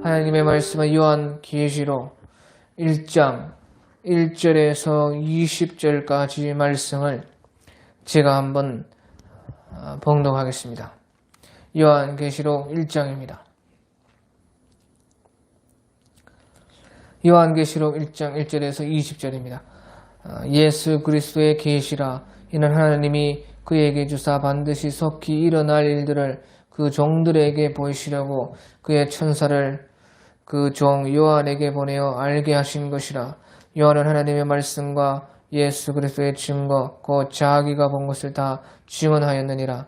하나님의 말씀은 요한계시록 1장 1절에서 20절까지 말씀을 제가 한번 봉독하겠습니다. 요한계시록 1장입니다. 요한계시록 1장 1절에서 20절입니다. 예수 그리스도의 계시라. 이는 하나님이 그에게 주사 반드시 속히 일어날 일들을 그 종들에게 보이시려고 그의 천사를 그 종 요한에게 보내어 알게 하신 것이라. 요한은 하나님의 말씀과 예수 그리스도의 증거 곧 자기가 본 것을 다 증언하였느니라.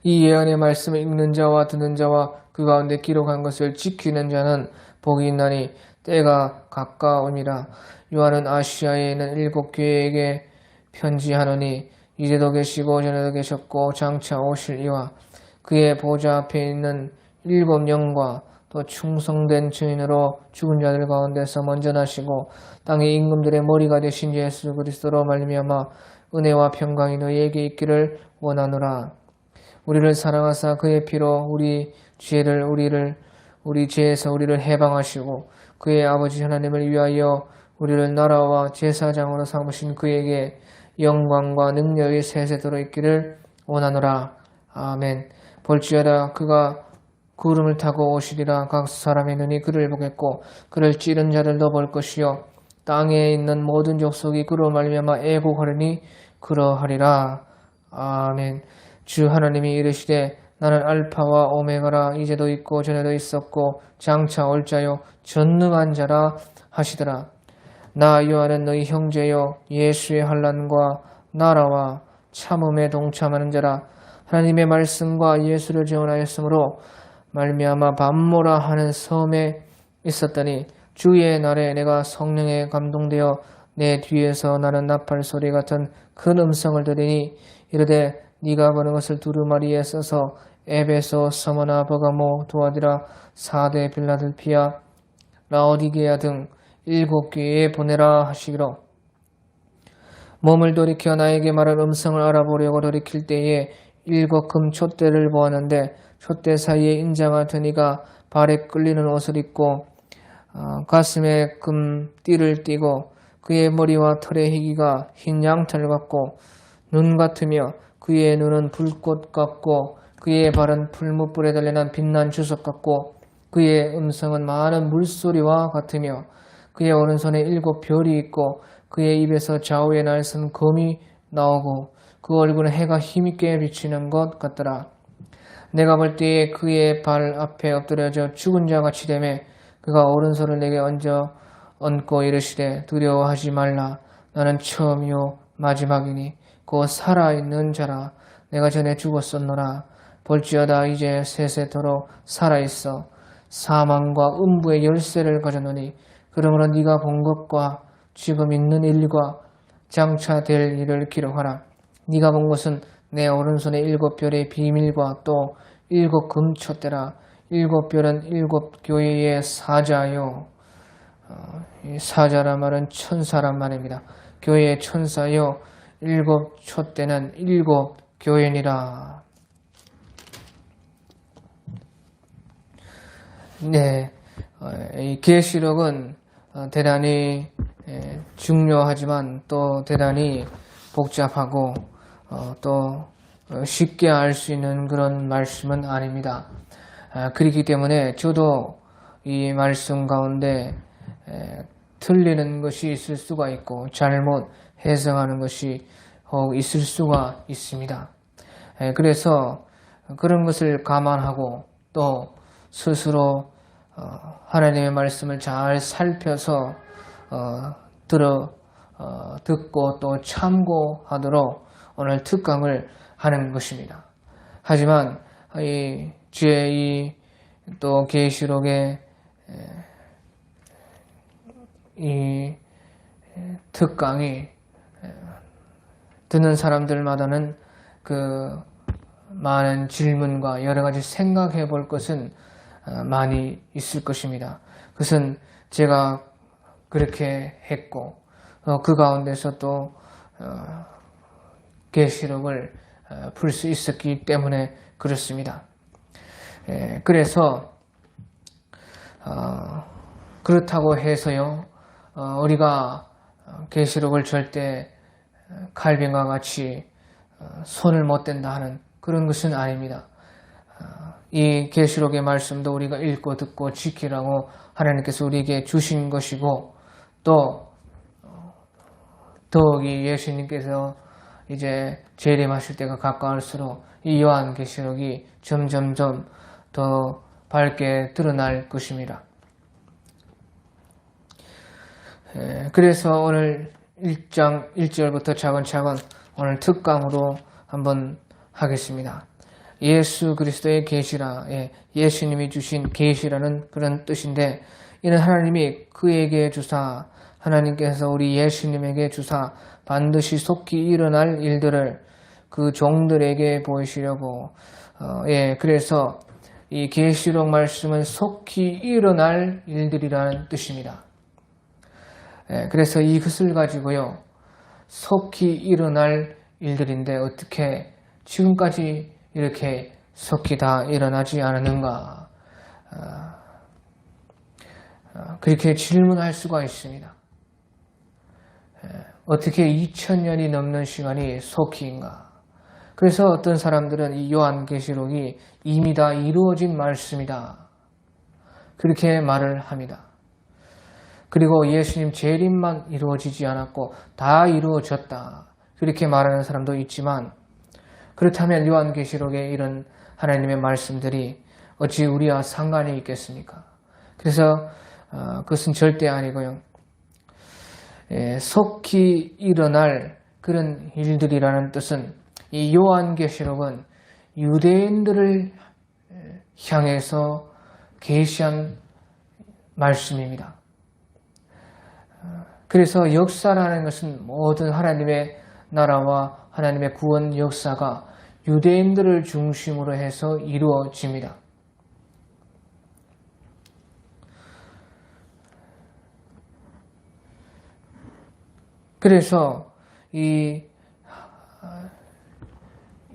이 예언의 말씀을 읽는 자와 듣는 자와 그 가운데 기록한 것을 지키는 자는 복이 있나니 때가 가까우니라. 요한은 아시아에 있는 7교회에게 편지하노니 이제도 계시고 전에도 계셨고 장차 오실 이와 그의 보좌 앞에 있는 7영과 또 충성된 증인으로 죽은 자들 가운데서 먼저 나시고 땅의 임금들의 머리가 되신 예수 그리스도로 말미암아 은혜와 평강이 너희에게 있기를 원하노라. 우리를 사랑하사 그의 피로 우리 죄에서 우리를 해방하시고 그의 아버지 하나님을 위하여 우리를 나라와 제사장으로 삼으신 그에게 영광과 능력이 세세도록 있기를 원하노라. 아멘. 볼지어다 그가 구름을 타고 오시리라. 각 사람의 눈이 그를 보겠고 그를 찌른 자들도 볼 것이요 땅에 있는 모든 족속이 그로 말미암아 애곡하리니 그러하리라. 아멘. 주 하나님이 이르시되 나는 알파와 오메가라. 이제도 있고 전에도 있었고 장차 올 자요 전능한 자라 하시더라. 나 요한은 너희 형제요 예수의 환난과 나라와 참음에 동참하는 자라. 하나님의 말씀과 예수를 증언하였으므로 말미암아 밤모라 하는 섬에 있었더니 주의 날에 내가 성령에 감동되어 내 뒤에서 나는 나팔 소리 같은 큰 음성을 들으니 이르되 네가 보는 것을 두루마리에 써서 에베소, 서머나, 버가모, 두아디라, 사대, 빌라델피아, 라오디게아 등 7교회에 보내라 하시기로. 몸을 돌이켜 나에게 말한 음성을 알아보려고 돌이킬 때에 7 금촛대를 보았는데 촛대 사이에 인장한 더니가 발에 끌리는 옷을 입고 가슴에 금띠를 띠고 그의 머리와 털의 희기가 흰 양털 같고 눈 같으며 그의 눈은 불꽃 같고 그의 발은 풀무불에 달려난 빛난 주석 같고 그의 음성은 많은 물소리와 같으며 그의 오른손에 7 별이 있고 그의 입에서 좌우에 날선 검이 나오고 그 얼굴은 해가 힘있게 비치는 것 같더라. 내가 볼 때에 그의 발 앞에 엎드려져 죽은 자같이 되매 그가 오른손을 내게 얹고 이르시되 두려워하지 말라. 나는 처음이요 마지막이니 곧 살아있는 자라. 내가 전에 죽었었노라. 볼지어다 이제 세세토록 살아있어 사망과 음부의 열쇠를 가졌노니 그러므로 네가 본 것과 지금 있는 일과 장차 될 일을 기록하라. 네가 본 것은 내 오른손에 7 별의 비밀과 또 7 금촛대라. 7 별은 7 교회의 사자요. 이 사자란 말은 천사란 말입니다. 교회의 천사요. 7 촛대는 7 교회니라. 네, 이 계시록은 대단히 중요하지만 또 대단히 복잡하고 또 쉽게 알 수 있는 그런 말씀은 아닙니다. 그렇기 때문에 저도 이 말씀 가운데 틀리는 것이 있을 수가 있고 잘못 해석하는 것이 있을 수가 있습니다. 그래서 그런 것을 감안하고 또 스스로 하나님의 말씀을 잘 살펴서 듣고 또 참고하도록 오늘 특강을 하는 것입니다. 하지만 이 주의 또 계시록의 이 특강이 듣는 사람들마다는 그 많은 질문과 여러 가지 생각해 볼 것은 많이 있을 것입니다. 그것은 제가 그렇게 했고 그 가운데서 또 계시록을 풀 수 있었기 때문에 그렇습니다. 그래서 그렇다고 해서요, 우리가 계시록을 절대 칼빈과 같이 손을 못 댄다 하는 그런 것은 아닙니다. 이 계시록의 말씀도 우리가 읽고 듣고 지키라고 하나님께서 우리에게 주신 것이고, 또 더욱이 예수님께서 이제 재림하실 때가 가까울수록 이 요한계시록이 점점점 더 밝게 드러날 것입니다. 그래서 오늘 1장 1절부터 차근차근 오늘 특강으로 한번 하겠습니다. 예수 그리스도의 계시라, 예수님이 주신 계시라는 그런 뜻인데, 이는 하나님이 그에게 주사, 하나님께서 우리 예수님에게 주사 반드시 속히 일어날 일들을 그 종들에게 보이시려고, 그래서 이 계시록 말씀은 속히 일어날 일들이라는 뜻입니다. 그래서 이것을 가지고요, 속히 일어날 일들인데 어떻게 지금까지 이렇게 속히 다 일어나지 않았는가, 그렇게 질문할 수가 있습니다. 어떻게 2000년이 넘는 시간이 속히인가? 그래서 어떤 사람들은 이 요한계시록이 이미 다 이루어진 말씀이다, 그렇게 말을 합니다. 그리고 예수님 재림만 이루어지지 않았고 다 이루어졌다, 그렇게 말하는 사람도 있지만, 그렇다면 요한계시록의 이런 하나님의 말씀들이 어찌 우리와 상관이 있겠습니까? 그래서 그것은 절대 아니고요, 속히 일어날 그런 일들이라는 뜻은, 이 요한계시록은 유대인들을 향해서 계시한 말씀입니다. 그래서 역사라는 것은 모든 하나님의 나라와 하나님의 구원 역사가 유대인들을 중심으로 해서 이루어집니다. 그래서 이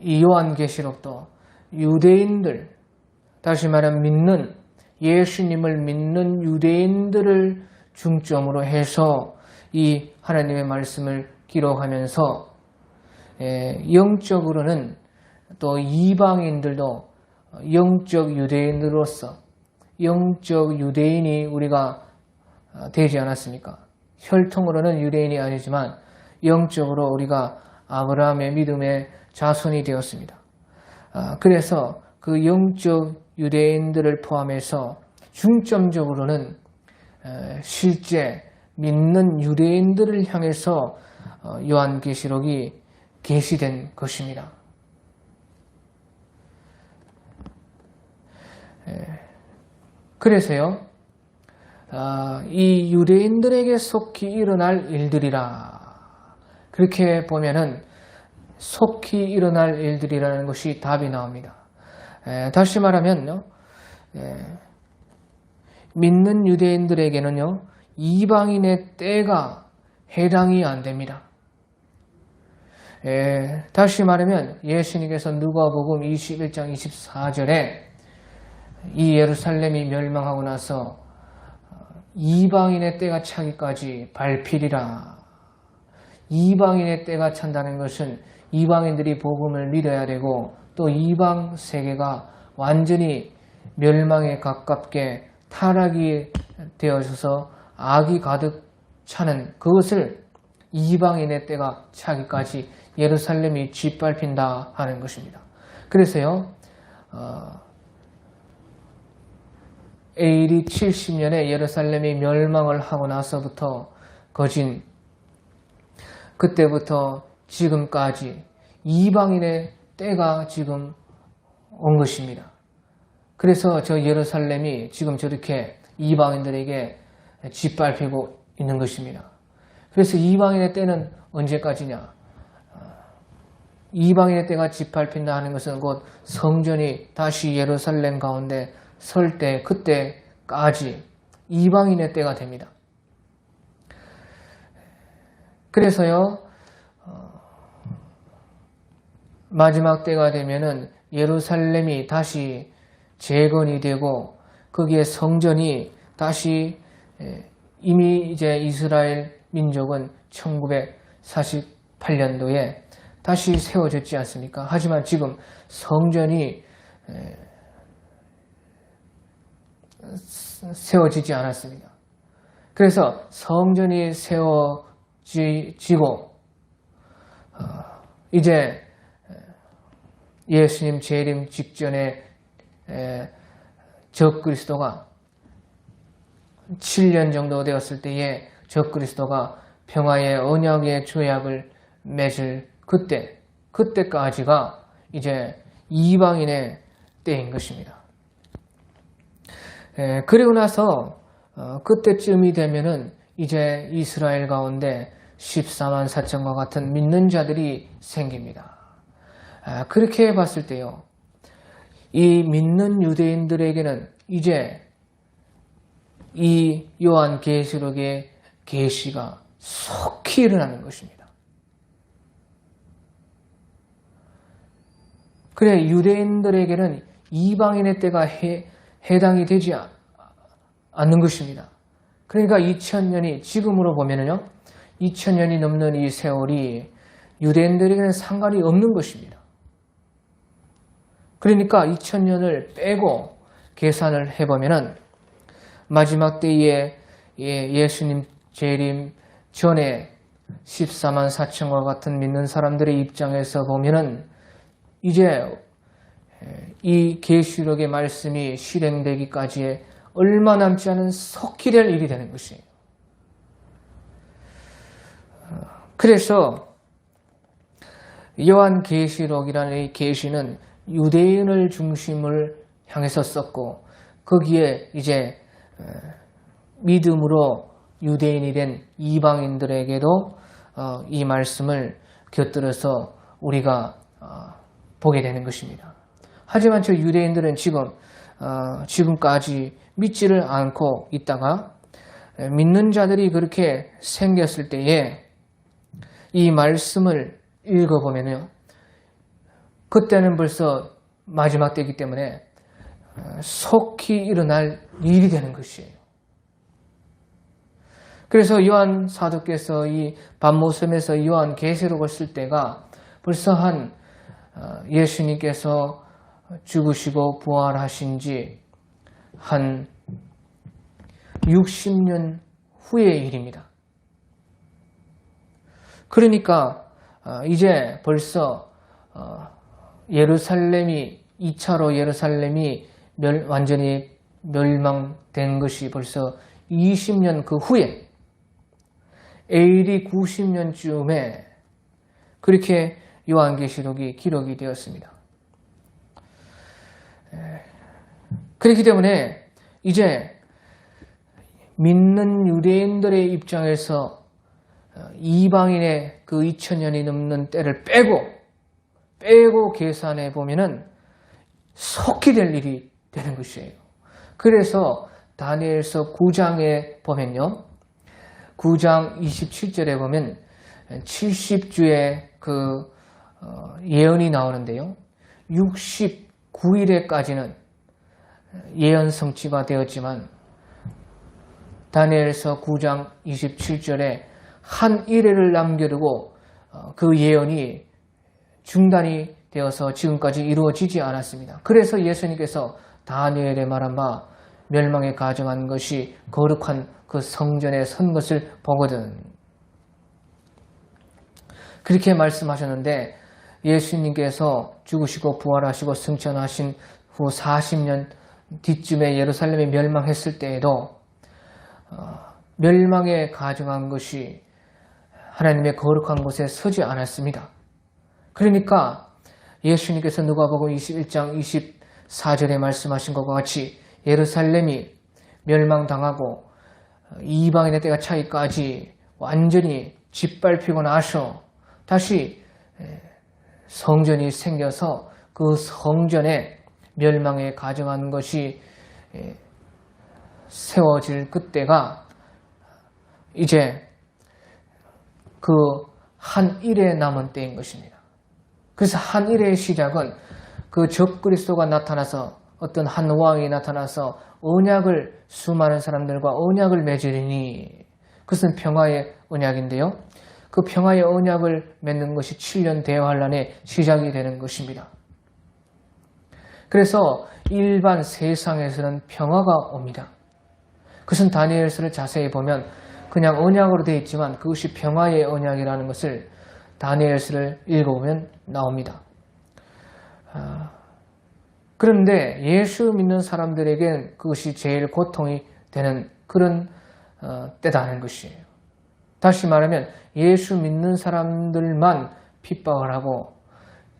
요한계시록도 유대인들, 다시 말하면 믿는, 예수님을 믿는 유대인들을 중점으로 해서 이 하나님의 말씀을 기록하면서, 영적으로는 또 이방인들도 영적 유대인으로서 영적 유대인이 우리가 되지 않았습니까? 혈통으로는 유대인이 아니지만 영적으로 우리가 아브라함의 믿음의 자손이 되었습니다. 그래서 그 영적 유대인들을 포함해서 중점적으로는 실제 믿는 유대인들을 향해서 요한계시록이 계시된 것입니다. 그래서요, 이 유대인들에게 속히 일어날 일들이라, 그렇게 보면은 속히 일어날 일들이라는 것이 답이 나옵니다. 다시 말하면요, 믿는 유대인들에게는요, 이방인의 때가 해당이 안 됩니다. 다시 말하면 예수님께서 누가복음 21장 24절에 이 예루살렘이 멸망하고 나서 이방인의 때가 차기까지 발필이라. 이방인의 때가 찬다는 것은 이방인들이 복음을 믿어야 되고, 또 이방 세계가 완전히 멸망에 가깝게 타락이 되어져서 악이 가득 차는 그것을 이방인의 때가 차기까지 예루살렘이 짓밟힌다 하는 것입니다. 그래서요, AD 70년에 예루살렘이 멸망을 하고 나서부터 거진 그때부터 지금까지 이방인의 때가 지금 온 것입니다. 그래서 저 예루살렘이 지금 저렇게 이방인들에게 짓밟히고 있는 것입니다. 그래서 이방인의 때는 언제까지냐? 이방인의 때가 짓밟힌다 하는 것은 곧 성전이 다시 예루살렘 가운데 설 때, 그때까지 이방인의 때가 됩니다. 그래서요, 마지막 때가 되면은 예루살렘이 다시 재건이 되고 거기에 성전이 다시 이미 이제 이스라엘 민족은 1948년도에 다시 세워졌지 않습니까? 하지만 지금 성전이 세워지지 않았습니다. 그래서 성전이 세워지고 이제 예수님 재림 직전에 적그리스도가 7년 정도 되었을 때에 적그리스도가 평화의 언약의 조약을 맺을 그때까지가 이제 이방인의 때인 것입니다. 그리고 나서 그때쯤이 되면은 이제 이스라엘 가운데 14만 4천과 같은 믿는 자들이 생깁니다. 그렇게 봤을 때요, 이 믿는 유대인들에게는 이제 이 요한계시록의 계시가 속히 일어나는 것입니다. 그래, 유대인들에게는 이방인의 때가 해당이 되지 않는 것입니다. 그러니까 2000년이 지금으로 보면은요, 2000년이 넘는 이 세월이 유대인들에게는 상관이 없는 것입니다. 그러니까 2000년을 빼고 계산을 해보면은 마지막 때에 예수님 재림 전에 14만 4천과 같은 믿는 사람들의 입장에서 보면은 이제 이 계시록의 말씀이 실행되기까지에 얼마 남지 않은 속히 될 일이 되는 것이에요. 그래서 요한계시록이라는 이 계시는 유대인을 중심을 향해서 썼고 거기에 이제 믿음으로 유대인이 된 이방인들에게도 이 말씀을 곁들여서 우리가 보게 되는 것입니다. 하지만 저 유대인들은 지금까지 믿지를 않고 있다가 믿는 자들이 그렇게 생겼을 때에 이 말씀을 읽어보면요, 그때는 벌써 마지막 때이기 때문에 속히 일어날 일이 되는 것이에요. 그래서 요한 사도께서 이 반모섬에서 요한 계시록을 쓸 때가 벌써 예수님께서 죽으시고 부활하신 지 한 60년 후의 일입니다. 그러니까 이제 벌써 예루살렘이 2차로 예루살렘이 완전히 멸망된 것이 벌써 20년 그 후에 AD 90년쯤에 그렇게 요한계시록이 기록이 되었습니다. 그렇기 때문에 이제 믿는 유대인들의 입장에서 이방인의 그 2000년이 넘는 때를 빼고 계산해 보면은 속히 될 일이 되는 것이에요. 그래서 다니엘서 9장에 보면요, 9장 27절에 보면 70주의 그 예언이 나오는데요, 69일에까지는 예언 성취가 되었지만 다니엘서 9장 27절에 한 일회를 남겨두고 그 예언이 중단이 되어서 지금까지 이루어지지 않았습니다. 그래서 예수님께서 다니엘에 말한 바 멸망에 가정한 것이 거룩한 그 성전에 선 것을 보거든, 그렇게 말씀하셨는데, 예수님께서 죽으시고 부활하시고 승천하신 후 40년 뒤쯤에 예루살렘이 멸망했을 때에도 멸망에 가정한 것이 하나님의 거룩한 곳에 서지 않았습니다. 그러니까 예수님께서 누가복음 21장 24절에 말씀하신 것과 같이 예루살렘이 멸망당하고 이방인의 때가 차기까지 완전히 짓밟히고 나서 다시 성전이 생겨서 그 성전에 멸망에 가정한 것이 세워질 그때가 이제 그 한 일에 남은 때인 것입니다. 그래서 한 일의 시작은 그 적그리스도가 나타나서 어떤 한 왕이 나타나서 언약을 수많은 사람들과 언약을 맺으리니 그것은 평화의 언약인데요. 그 평화의 언약을 맺는 것이 7년 대환란의 시작이 되는 것입니다. 그래서 일반 세상에서는 평화가 옵니다. 그것은 다니엘서를 자세히 보면 그냥 언약으로 되어 있지만 그것이 평화의 언약이라는 것을 다니엘서를 읽어보면 나옵니다. 그런데 예수 믿는 사람들에겐 그것이 제일 고통이 되는 그런 때다는 것이에요. 다시 말하면 예수 믿는 사람들만 핍박을 하고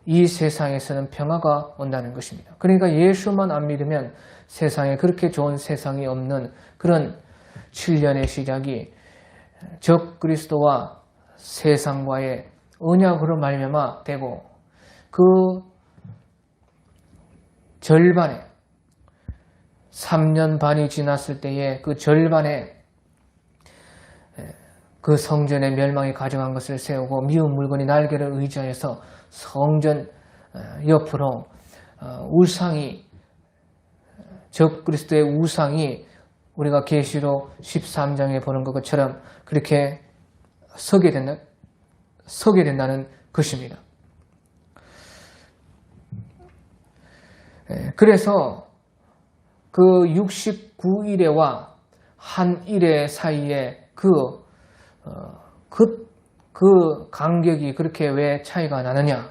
이 세상에서는 평화가 온다는 것입니다. 그러니까 예수만 안 믿으면 세상에 그렇게 좋은 세상이 없는 그런 7년의 시작이 적 그리스도와 세상과의 언약으로 말미암아 되고 그 절반에 3년 반이 지났을 때에 그 절반에 그 성전의 멸망이 가져간 것을 세우고 미운 물건이 날개를 의지하여서 성전 옆으로 우상이 적 그리스도의 우상이 우리가 계시록 13장에 보는 것처럼 그렇게 서게 된다는 것입니다. 그래서 그 69일에와 한 일의 사이에 그 간격이 그렇게 왜 차이가 나느냐?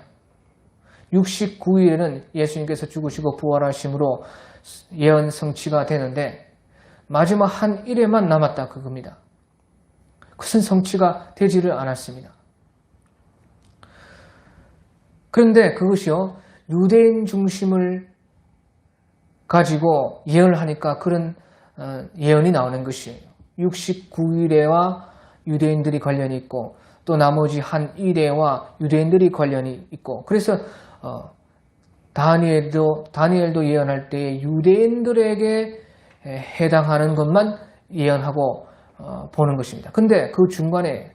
69일에는 예수님께서 죽으시고 부활하심으로 예언 성취가 되는데 마지막 한 일에만 남았다 그겁니다. 그것은 성취가 되지를 않았습니다. 그런데 그것이요 유대인 중심을 가지고 예언을 하니까 그런 예언이 나오는 것이에요. 69일에와 유대인들이 관련이 있고 또 나머지 한 일에와 유대인들이 관련이 있고 그래서 다니엘도 예언할 때에 유대인들에게 해당하는 것만 예언하고 보는 것입니다. 근데 그 중간에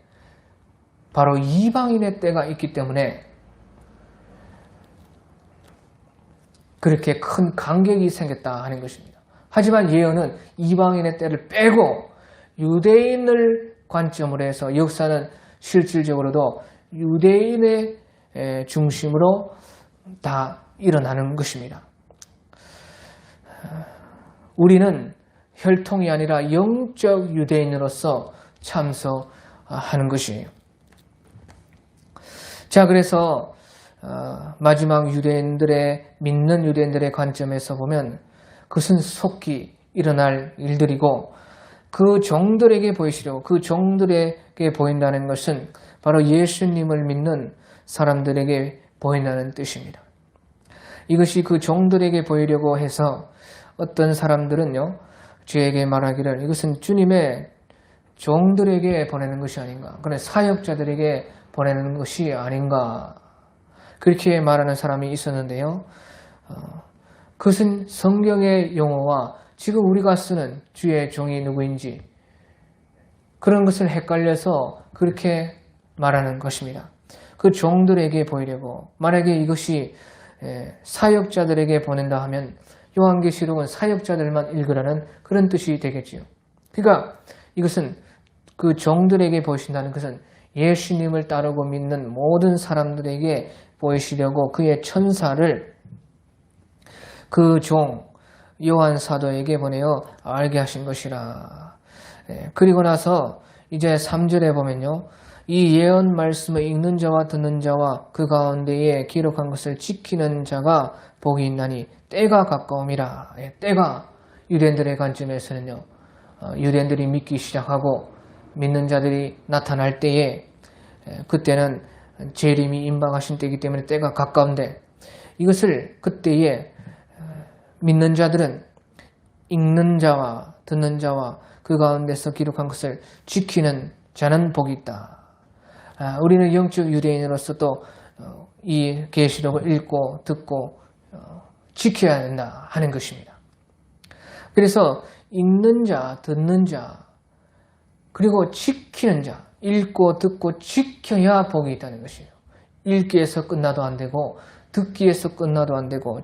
바로 이방인의 때가 있기 때문에 그렇게 큰 간격이 생겼다 하는 것입니다. 하지만 예언은 이방인의 때를 빼고 유대인을 관점으로 해서 역사는 실질적으로도 유대인의 중심으로 다 일어나는 것입니다. 우리는 혈통이 아니라 영적 유대인으로서 참석하는 것이에요. 자, 그래서 마지막 믿는 유대인들의 관점에서 보면 그것은 속히 일어날 일들이고 그 종들에게 보이시려고 그 종들에게 보인다는 것은 바로 예수님을 믿는 사람들에게 보인다는 뜻입니다. 이것이 그 종들에게 보이려고 해서 어떤 사람들은요 저에게 말하기를 이것은 주님의 종들에게 보내는 것이 아닌가, 그런 사역자들에게 보내는 것이 아닌가 그렇게 말하는 사람이 있었는데요. 그것은 성경의 용어와 지금 우리가 쓰는 주의 종이 누구인지 그런 것을 헷갈려서 그렇게 말하는 것입니다. 그 종들에게 보이려고, 만약에 이것이 사역자들에게 보낸다 하면 요한계시록은 사역자들만 읽으라는 그런 뜻이 되겠지요. 그러니까 이것은 그 종들에게 보이신다는 것은 예수님을 따르고 믿는 모든 사람들에게 보이시려고 그의 천사를 그 종 요한 사도에게 보내어 알게 하신 것이라. 그리고 나서 이제 3절에 보면요. 이 예언 말씀을 읽는 자와 듣는 자와 그 가운데에 기록한 것을 지키는 자가 복이 있나니 때가 가까움이라. 때가 유대인들의 관점에서는요. 유대인들이 믿기 시작하고 믿는 자들이 나타날 때에 그때는 재림이 임박하신 때이기 때문에 때가 가까운데 이것을 그때에 믿는 자들은 읽는 자와 듣는 자와 그 가운데서 기록한 것을 지키는 자는 복이 있다. 우리는 영적 유대인으로서 또 이 계시록을 읽고 듣고 지켜야 된다 하는 것입니다. 그래서 읽는 자, 듣는 자, 그리고 지키는 자, 읽고 듣고 지켜야 복이 있다는 것이에요. 읽기에서 끝나도 안 되고 듣기에서 끝나도 안 되고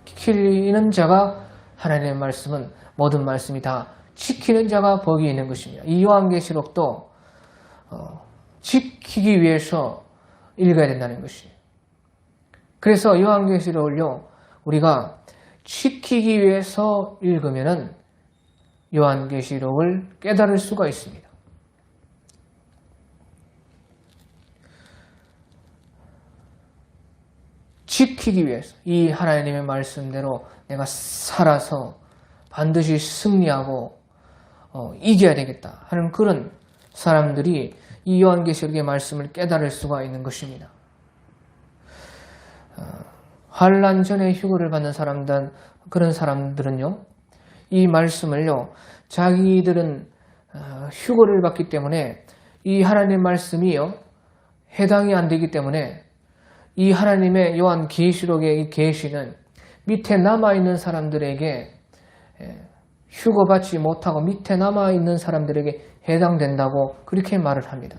지키는 자가 하나님의 말씀은 모든 말씀이 다 지키는 자가 복이 있는 것입니다. 이 요한계시록도 지키기 위해서 읽어야 된다는 것이에요. 그래서 요한계시록을요, 우리가 지키기 위해서 읽으면은 요한계시록을 깨달을 수가 있습니다. 지키기 위해서 이 하나님의 말씀대로 내가 살아서 반드시 승리하고 이겨야 되겠다 하는 그런 사람들이 이 요한계시록의 말씀을 깨달을 수가 있는 것입니다. 환난 전에 휴거를 받는 그런 사람들은요, 이 말씀을요, 자기들은 휴거를 받기 때문에 이 하나님의 말씀이요, 해당이 안 되기 때문에 이 하나님의 요한 계시록의 이 계시는 밑에 남아있는 사람들에게 휴거받지 못하고 밑에 남아있는 사람들에게 해당된다고 그렇게 말을 합니다.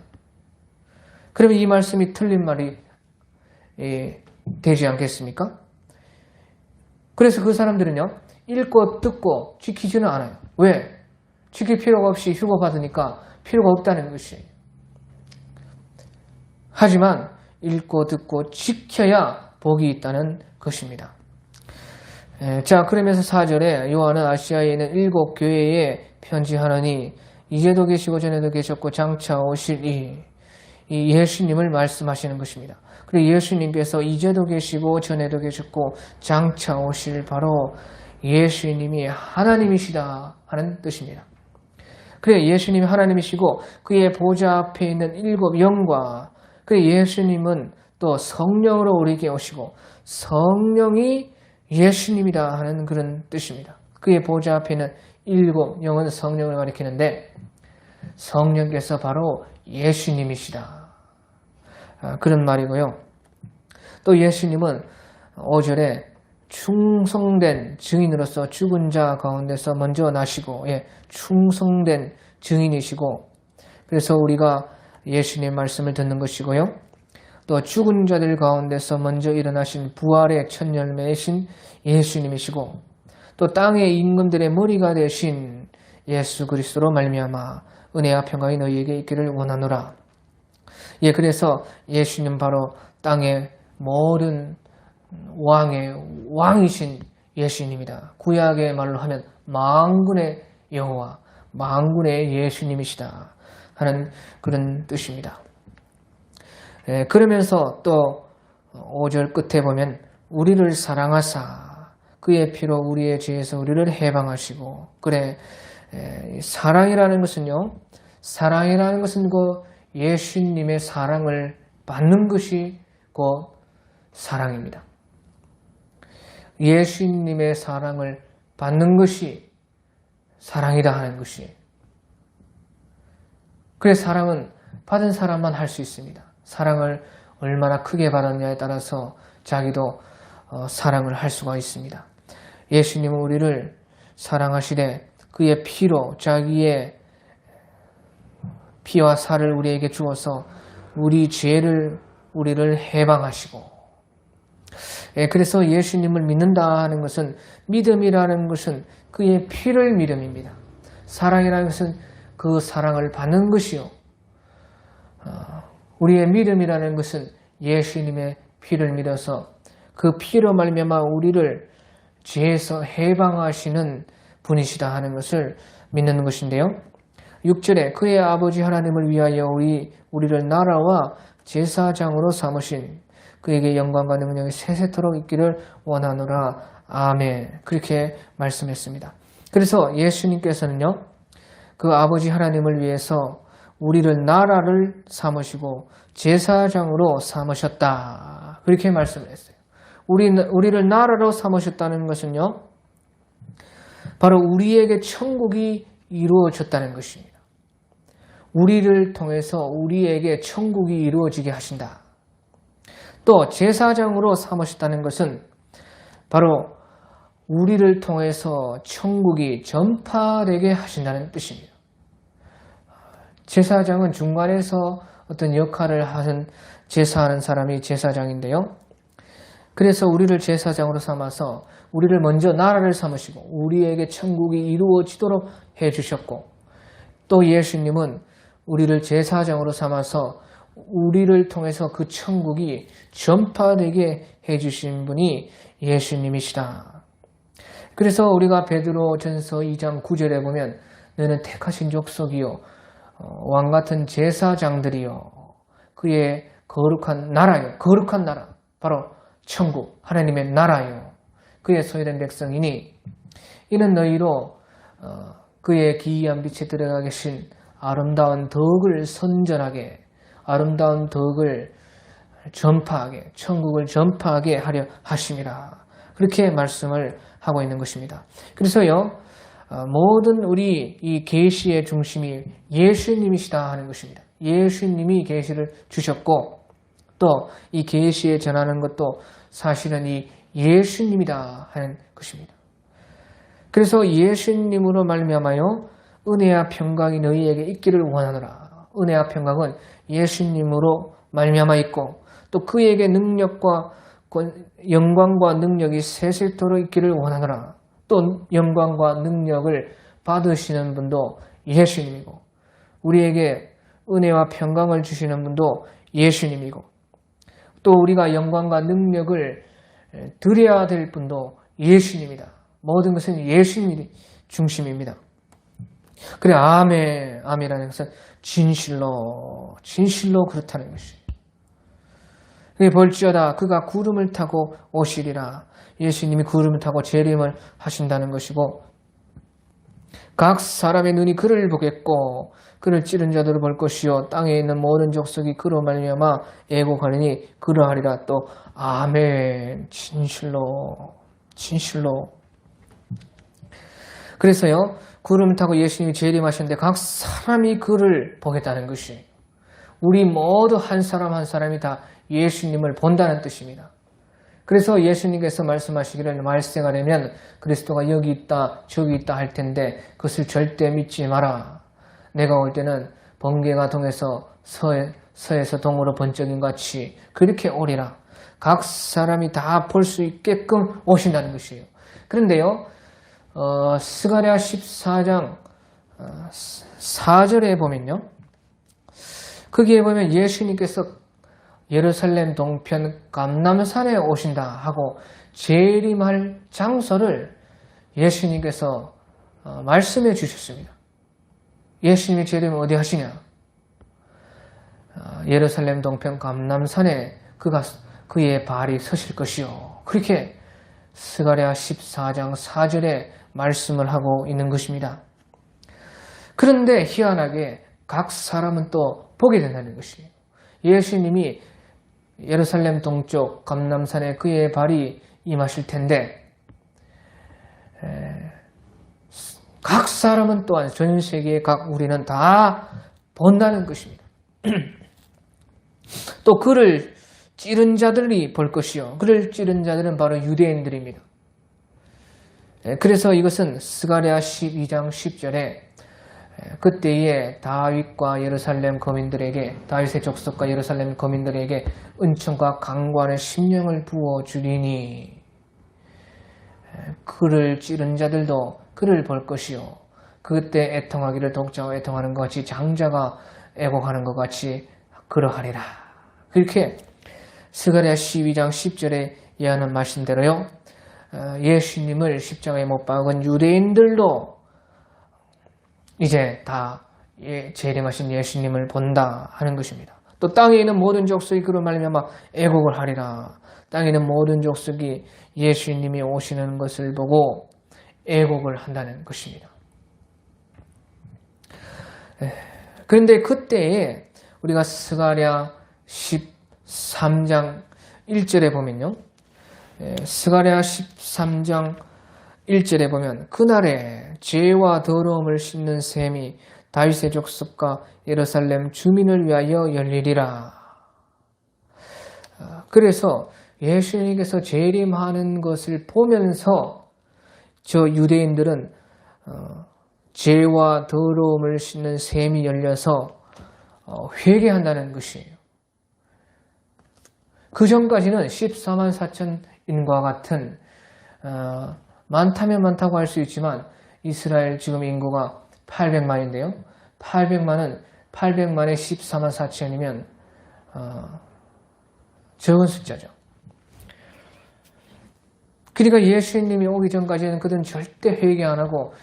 그러면 이 말씀이 틀린 말이 되지 않겠습니까? 그래서 그 사람들은요, 읽고 듣고 지키지는 않아요. 왜? 지킬 필요가 없이 휴거받으니까 필요가 없다는 것이에요. 하지만 읽고 듣고 지켜야 복이 있다는 것입니다. 자, 그러면서 4절에 요한은 아시아에 있는 7 교회에 편지하노니 이제도 계시고 전에도 계셨고 장차 오실 이 예수님을 말씀하시는 것입니다. 그리고 예수님께서 이제도 계시고 전에도 계셨고 장차 오실 바로 예수님이 하나님이시다 하는 뜻입니다. 그래, 예수님이 하나님이시고 그의 보좌 앞에 있는 7 영과 그 예수님은 또 성령으로 우리에게 오시고 성령이 예수님이다 하는 그런 뜻입니다. 그의 보좌 앞에 있는 7 영은 성령을 가리키는데 성령께서 바로 예수님이시다. 그런 말이고요. 또 예수님은 5절에 충성된 증인으로서 죽은 자 가운데서 먼저 나시고, 충성된 증인이시고, 그래서 우리가 예수님의 말씀을 듣는 것이고요. 또 죽은 자들 가운데서 먼저 일어나신 부활의 첫 열매이신 예수님이시고, 또 땅의 임금들의 머리가 되신 예수 그리스도로 말미암아 은혜와 평강이 너희에게 있기를 원하노라. 그래서 예수님 바로 땅의 모든 왕의 왕이신 예수님이다. 구약의 말로 하면 만군의 여호와, 만군의 예수님이시다 하는 그런 뜻입니다. 그러면서 또 5절 끝에 보면 우리를 사랑하사 그의 피로 우리의 죄에서 우리를 해방하시고, 그래, 사랑이라는 것은요, 사랑이라는 것은 그 예수님의 사랑을 받는 것이 곧 사랑입니다. 예수님의 사랑을 받는 것이 사랑이다 하는 것이. 그래, 사랑은 받은 사람만 할 수 있습니다. 사랑을 얼마나 크게 받았냐에 따라서 자기도 사랑을 할 수가 있습니다. 예수님은 우리를 사랑하시되 그의 피로 자기의 피와 살을 우리에게 주어서 우리 죄를 우리를 해방하시고, 그래서 예수님을 믿는다 하는 것은, 믿음이라는 것은 그의 피를 믿음입니다. 사랑이라는 것은 그 사랑을 받는 것이요, 우리의 믿음이라는 것은 예수님의 피를 믿어서 그 피로 말미암아 우리를 죄에서 해방하시는 분이시다 하는 것을 믿는 것인데요. 6절에 그의 아버지 하나님을 위하여 우리를 나라와 제사장으로 삼으신 그에게 영광과 능력이 세세토록 있기를 원하노라. 아멘. 그렇게 말씀했습니다. 그래서 예수님께서는요, 그 아버지 하나님을 위해서 우리를 나라를 삼으시고 제사장으로 삼으셨다. 그렇게 말씀을 했어요. 우리를 나라로 삼으셨다는 것은요, 바로 우리에게 천국이 이루어졌다는 것입니다. 우리를 통해서 우리에게 천국이 이루어지게 하신다. 또 제사장으로 삼으셨다는 것은 바로 우리를 통해서 천국이 전파되게 하신다는 뜻입니다. 제사장은 중간에서 어떤 역할을 하는 제사하는 사람이 제사장인데요. 그래서 우리를 제사장으로 삼아서 우리를 먼저 나라를 삼으시고 우리에게 천국이 이루어지도록 해주셨고, 또 예수님은 우리를 제사장으로 삼아서 우리를 통해서 그 천국이 전파되게 해주신 분이 예수님이시다. 그래서 우리가 베드로전서 2장 9절에 보면 너는 택하신 족속이요 왕같은 제사장들이요 그의 거룩한 나라요, 거룩한 나라, 바로 천국 하나님의 나라요, 그의 소유된 백성이니 이는 너희로 그의 기이한 빛에 들어가 계신 아름다운 덕을 선전하게, 아름다운 덕을 전파하게, 천국을 전파하게 하려 하심이라. 그렇게 말씀을 하고 있는 것입니다. 그래서요, 모든 우리 이 계시의 중심이 예수님이시다 하는 것입니다. 예수님이 계시를 주셨고, 또 이 계시에 전하는 것도 사실은 이 예수님이다 하는 것입니다. 그래서 예수님으로 말미암아요 은혜와 평강이 너희에게 있기를 원하노라. 은혜와 평강은 예수님으로 말미암아 있고, 또 그에게 능력과 영광과 능력이 세세토록 있기를 원하노라. 또 영광과 능력을 받으시는 분도 예수님이고, 우리에게 은혜와 평강을 주시는 분도 예수님이고, 또 우리가 영광과 능력을 드려야 될 분도 예수님이다. 모든 것은 예수님이 중심입니다. 그래, 아멘, 아멘이라는 것은 진실로 그렇다는 것이에요. 그게 볼지어다 그가 구름을 타고 오시리라. 예수님이 구름을 타고 재림을 하신다는 것이고, 각 사람의 눈이 그를 보겠고 그를 찌른 자들을 볼 것이요 땅에 있는 모든 족속이 그로 말미암아 애곡하리니 그러하리라. 또 아멘, 진실로. 그래서요, 구름 타고 예수님이 재림하셨는데 각 사람이 그를 보겠다는 것이, 우리 모두 한 사람 한 사람이 다 예수님을 본다는 뜻입니다. 그래서 예수님께서 말씀하시기를 말세가 되면 그리스도가 여기 있다 저기 있다 할 텐데 그것을 절대 믿지 마라. 내가 올 때는 번개가 동에서 서에서 동으로 번쩍인 같이 그렇게 오리라. 각 사람이 다 볼 수 있게끔 오신다는 것이에요. 그런데요, 스가랴 14장 4절에 보면요, 거기에 보면 예수님께서 예루살렘 동편 감람산에 오신다 하고 재림할 장소를 예수님께서 말씀해 주셨습니다. 예수님의 재림은 어디 하시냐? 예루살렘 동편 감람산에 그의 발이 서실 것이요. 그렇게 스가랴 14장 4절에 말씀을 하고 있는 것입니다. 그런데 희한하게 각 사람은 또 보게 된다는 것이에요. 예수님이 예루살렘 동쪽 감람산에 그의 발이 임하실 텐데 각 사람은 또한 전 세계의 각 우리는 다 본다는 것입니다. 또 그를 찌른 자들이 볼 것이요. 그를 찌른 자들은 바로 유대인들입니다. 그래서 이것은 스가랴 12장 10절에 그때에 다윗과 예루살렘 거민들에게, 다윗의 족속과 예루살렘 거민들에게 은총과 강구하는 심령을 부어주리니 그를 찌른 자들도 그를 볼 것이요 그때 애통하기를 독자가 애통하는 것 같이 장자가 애곡하는 것 같이 그러하리라. 그렇게 스가랴 12장 10절에 예하는 말씀대로요, 예수님을 십자가에 못 박은 유대인들도 이제 다 재림하신 예수님을 본다 하는 것입니다. 또 땅에 있는 모든 족속이 그로 말미암아 애곡을 하리라. 땅에 있는 모든 족속이 예수님이 오시는 것을 보고 애곡을 한다는 것입니다. 그런데 그때에 우리가 스가랴 13장 1절에 보면요, 스가랴 13장 1절에 보면 그날에 죄와 더러움을 씻는 셈이 다윗의 족속과 예루살렘 주민을 위하여 열리리라. 그래서 예수님께서 재림하는 것을 보면서 저 유대인들은 죄와 더러움을 씻는 셈이 열려서 회개한다는 것이에요. 그 전까지는 14만 4천인과 같은 많다면 많다고 할 수 있지만 이스라엘 지금 인구가 800만인데요. 800만에 14만 4천이면 적은 숫자죠. 그러니까 예수님이 오기 전까지는 그들은 절대 회개 안 하고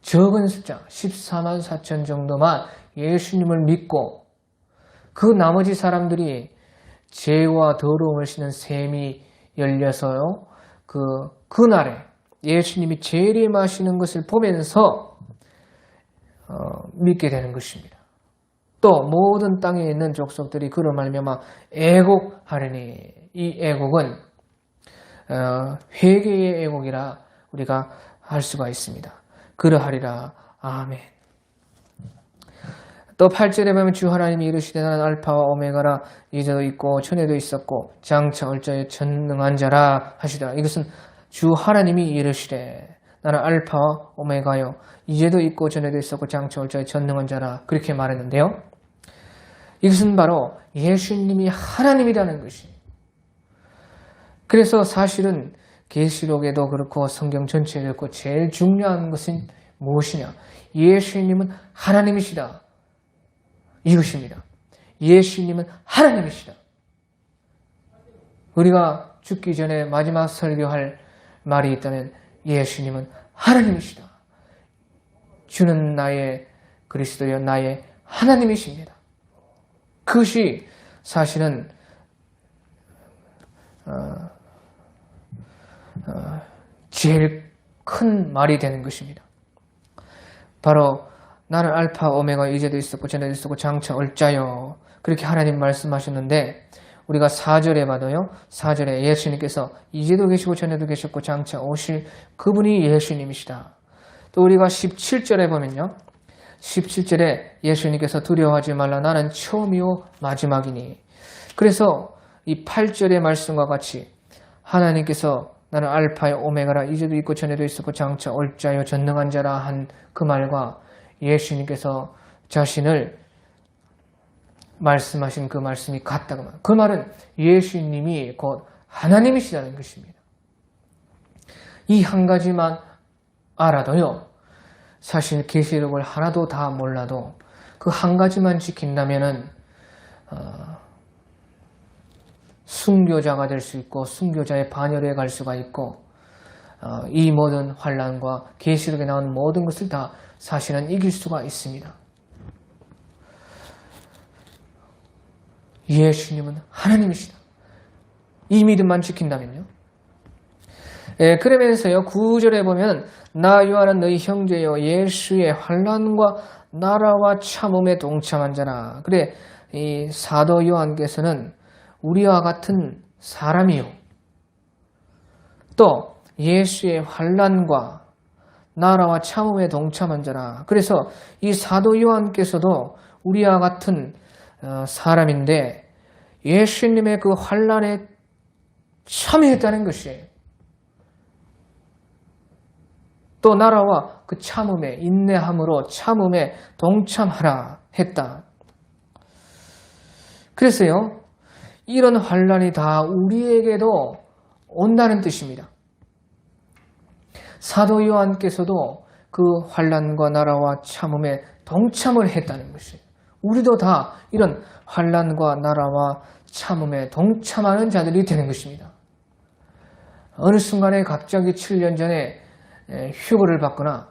적은 숫자 14만 4천 정도만 예수님을 믿고 그 나머지 사람들이 죄와 더러움을 씻는 셈이 열려서요. 그날에 예수님이 재림하시는 것을 보면서 믿게 되는 것입니다. 또 모든 땅에 있는 족속들이 그로 말미암아 애곡하리니 이 애곡은 회개의 애곡이라 우리가 할 수가 있습니다. 그러하리라. 아멘. 또 8절에 보면 주 하나님이 이르시되 나는 알파와 오메가라 이제도 있고 전에도 있었고 장차 올 자의 전능한 자라 하시더라. 이것은 주 하나님이 이르시되 나는 알파와 오메가요 이제도 있고 전에도 있었고 장차 올 자의 전능한 자라 그렇게 말했는데요. 이것은 바로 예수님이 하나님이라는 것이. 그래서 사실은 계시록에도 그렇고 성경 전체에 그렇고 제일 중요한 것은 무엇이냐? 예수님은 하나님이시다. 이것입니다. 예수님은 하나님이시다. 우리가 죽기 전에 마지막 설교할 말이 있다면 예수님은 하나님이시다. 주는 나의 그리스도여 나의 하나님이십니다. 그것이 사실은 제일 큰 말이 되는 것입니다. 바로 나는 알파 오메가 이제도 있었고 전에도 있었고 장차 올 자요. 그렇게 하나님 말씀하셨는데 우리가 4절에 봐도요. 4절에 예수님께서 이제도 계시고 전에도 계셨고 장차 오실 그분이 예수님이시다. 또 우리가 17절에 보면요. 17절에 예수님께서 두려워하지 말라 나는 처음이요 마지막이니. 그래서 이 8절의 말씀과 같이 하나님께서 나는 알파의 오메가라 이제도 있고 전에도 있었고 장차 올 자요 전능한 자라 한 그 말과 예수님께서 자신을 말씀하신 그 말씀이 같다고 말합니다. 그 말은 예수님이 곧 하나님이시라는 것입니다. 이 한 가지만 알아도요. 사실 계시록을 하나도 다 몰라도 그 한 가지만 지킨다면은 순교자가 될 수 있고 순교자의 반열에 갈 수가 있고 이 모든 환난과 계시록에 나온 모든 것을 다 사실은 이길 수가 있습니다. 예수님은 하나님이시다. 이 믿음만 지킨다면요. 그러면서요 9절에 보면 나 요한은 너희 형제요 예수의 환난과 나라와 참음에 동참한 자라. 그래 이 사도 요한께서는 우리와 같은 사람이요. 또 예수의 환난과 나라와 참음에 동참한 자라. 그래서 이 사도 요한께서도 우리와 같은 사람인데 예수님의 그 환난에 참여했다는 것이에요. 또 나라와 그 참음에 인내함으로 참음에 동참하라 했다. 그래서요. 이런 환난이 다 우리에게도 온다는 뜻입니다. 사도 요한께서도 그 환난과 나라와 참음에 동참을 했다는 것이에요. 우리도 다 이런 환난과 나라와 참음에 동참하는 자들이 되는 것입니다. 어느 순간에 갑자기 7년 전에 휴거를 받거나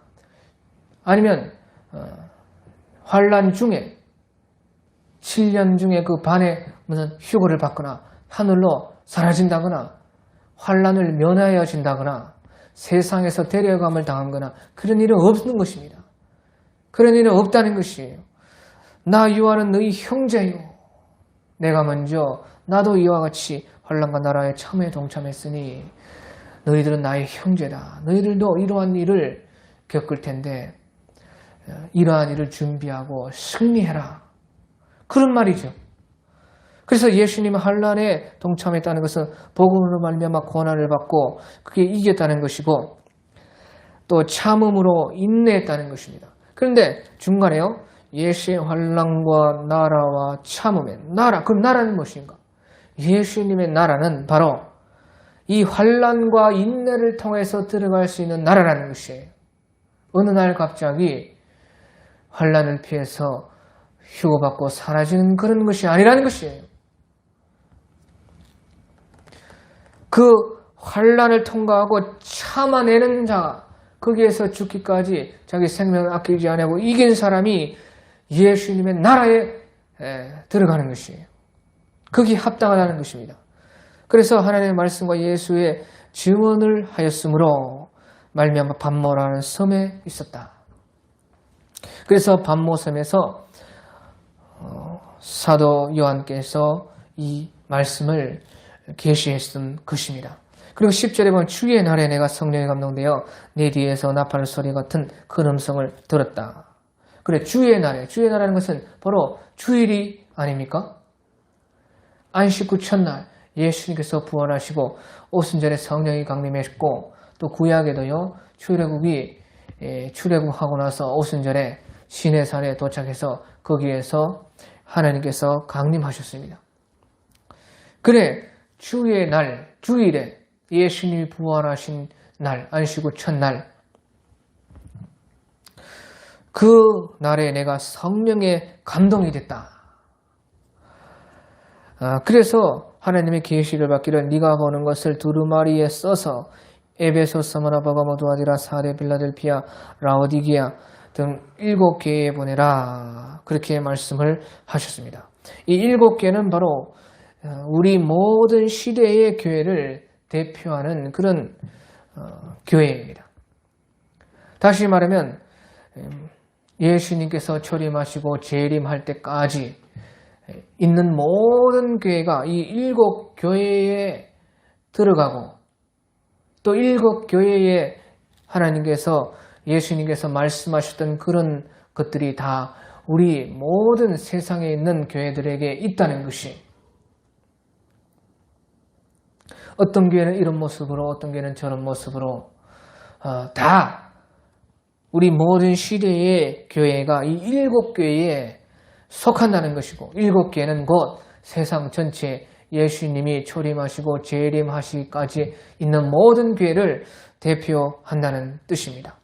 아니면 환난 중에 7년 중에 그 반에 무슨 휴거를 받거나 하늘로 사라진다거나 환난을 면하여진다거나 세상에서 데려감을 당하거나 그런 일은 없는 것입니다. 그런 일은 없다는 것이에요. 나 요한은 너희 형제요. 내가 먼저 나도 이와 같이 환난과 나라의 참에 동참했으니 너희들은 나의 형제다. 너희들도 이러한 일을 겪을 텐데 이러한 일을 준비하고 승리해라. 그런 말이죠. 그래서 예수님의 환난에 동참했다는 것은 복음으로 말미암아 고난을 받고 그게 이겼다는 것이고 또 참음으로 인내했다는 것입니다. 그런데 중간에요. 예수의 환난과 나라와 참음에 나라, 그럼 나라는 무엇인가? 예수님의 나라는 바로 이 환난과 인내를 통해서 들어갈 수 있는 나라라는 것이에요. 어느 날 갑자기 환난을 피해서 휴거받고 사라지는 그런 것이 아니라는 것이에요. 그 환난을 통과하고 참아내는 자가 거기에서 죽기까지 자기 생명을 아끼지 않고 이긴 사람이 예수님의 나라에 들어가는 것이에요. 거기에 합당하다는 것입니다. 그래서 하나님의 말씀과 예수의 증언을 하였으므로 말미암아 반모라는 섬에 있었다. 그래서 반모섬에서 사도 요한께서 이 말씀을 계시했던 것입니다. 그리고 10절에 보면 주의 날에 내가 성령에 감동되어 내 뒤에서 나팔 소리 같은 큰 음성을 들었다. 그래, 주의 날에, 주의 날이라는 것은 바로 주일이 아닙니까? 안식 후 첫날 예수님께서 부활하시고 오순절에 성령이 강림했고 또 구약에도요 출애굽하고 나서 오순절에 시내산에 도착해서 거기에서 하나님께서 강림하셨습니다. 그래, 주의 날, 주일에 예수님이 부활하신 날, 안식 후 첫날, 그 날에 내가 성령의 감동이 됐다. 그래서 하나님의 계시를 받기를 네가 보는 것을 두루마리에 써서 에베소, 스무나, 버가모, 두아디라, 사데, 빌라델피아, 라오디기아 등 7개에 보내라. 그렇게 말씀을 하셨습니다. 이 7개는 바로 우리 모든 시대의 교회를 대표하는 그런 교회입니다. 다시 말하면 예수님께서 초림하시고 재림할 때까지 있는 모든 교회가 이 7교회에 들어가고 또 7교회에 하나님께서 예수님께서 말씀하셨던 그런 것들이 다 우리 모든 세상에 있는 교회들에게 있다는 것이, 어떤 교회는 이런 모습으로 어떤 교회는 저런 모습으로 다 우리 모든 시대의 교회가 이 7교회에 속한다는 것이고 7교회는 곧 세상 전체 예수님이 초림하시고 재림하시기까지 있는 모든 교회를 대표한다는 뜻입니다.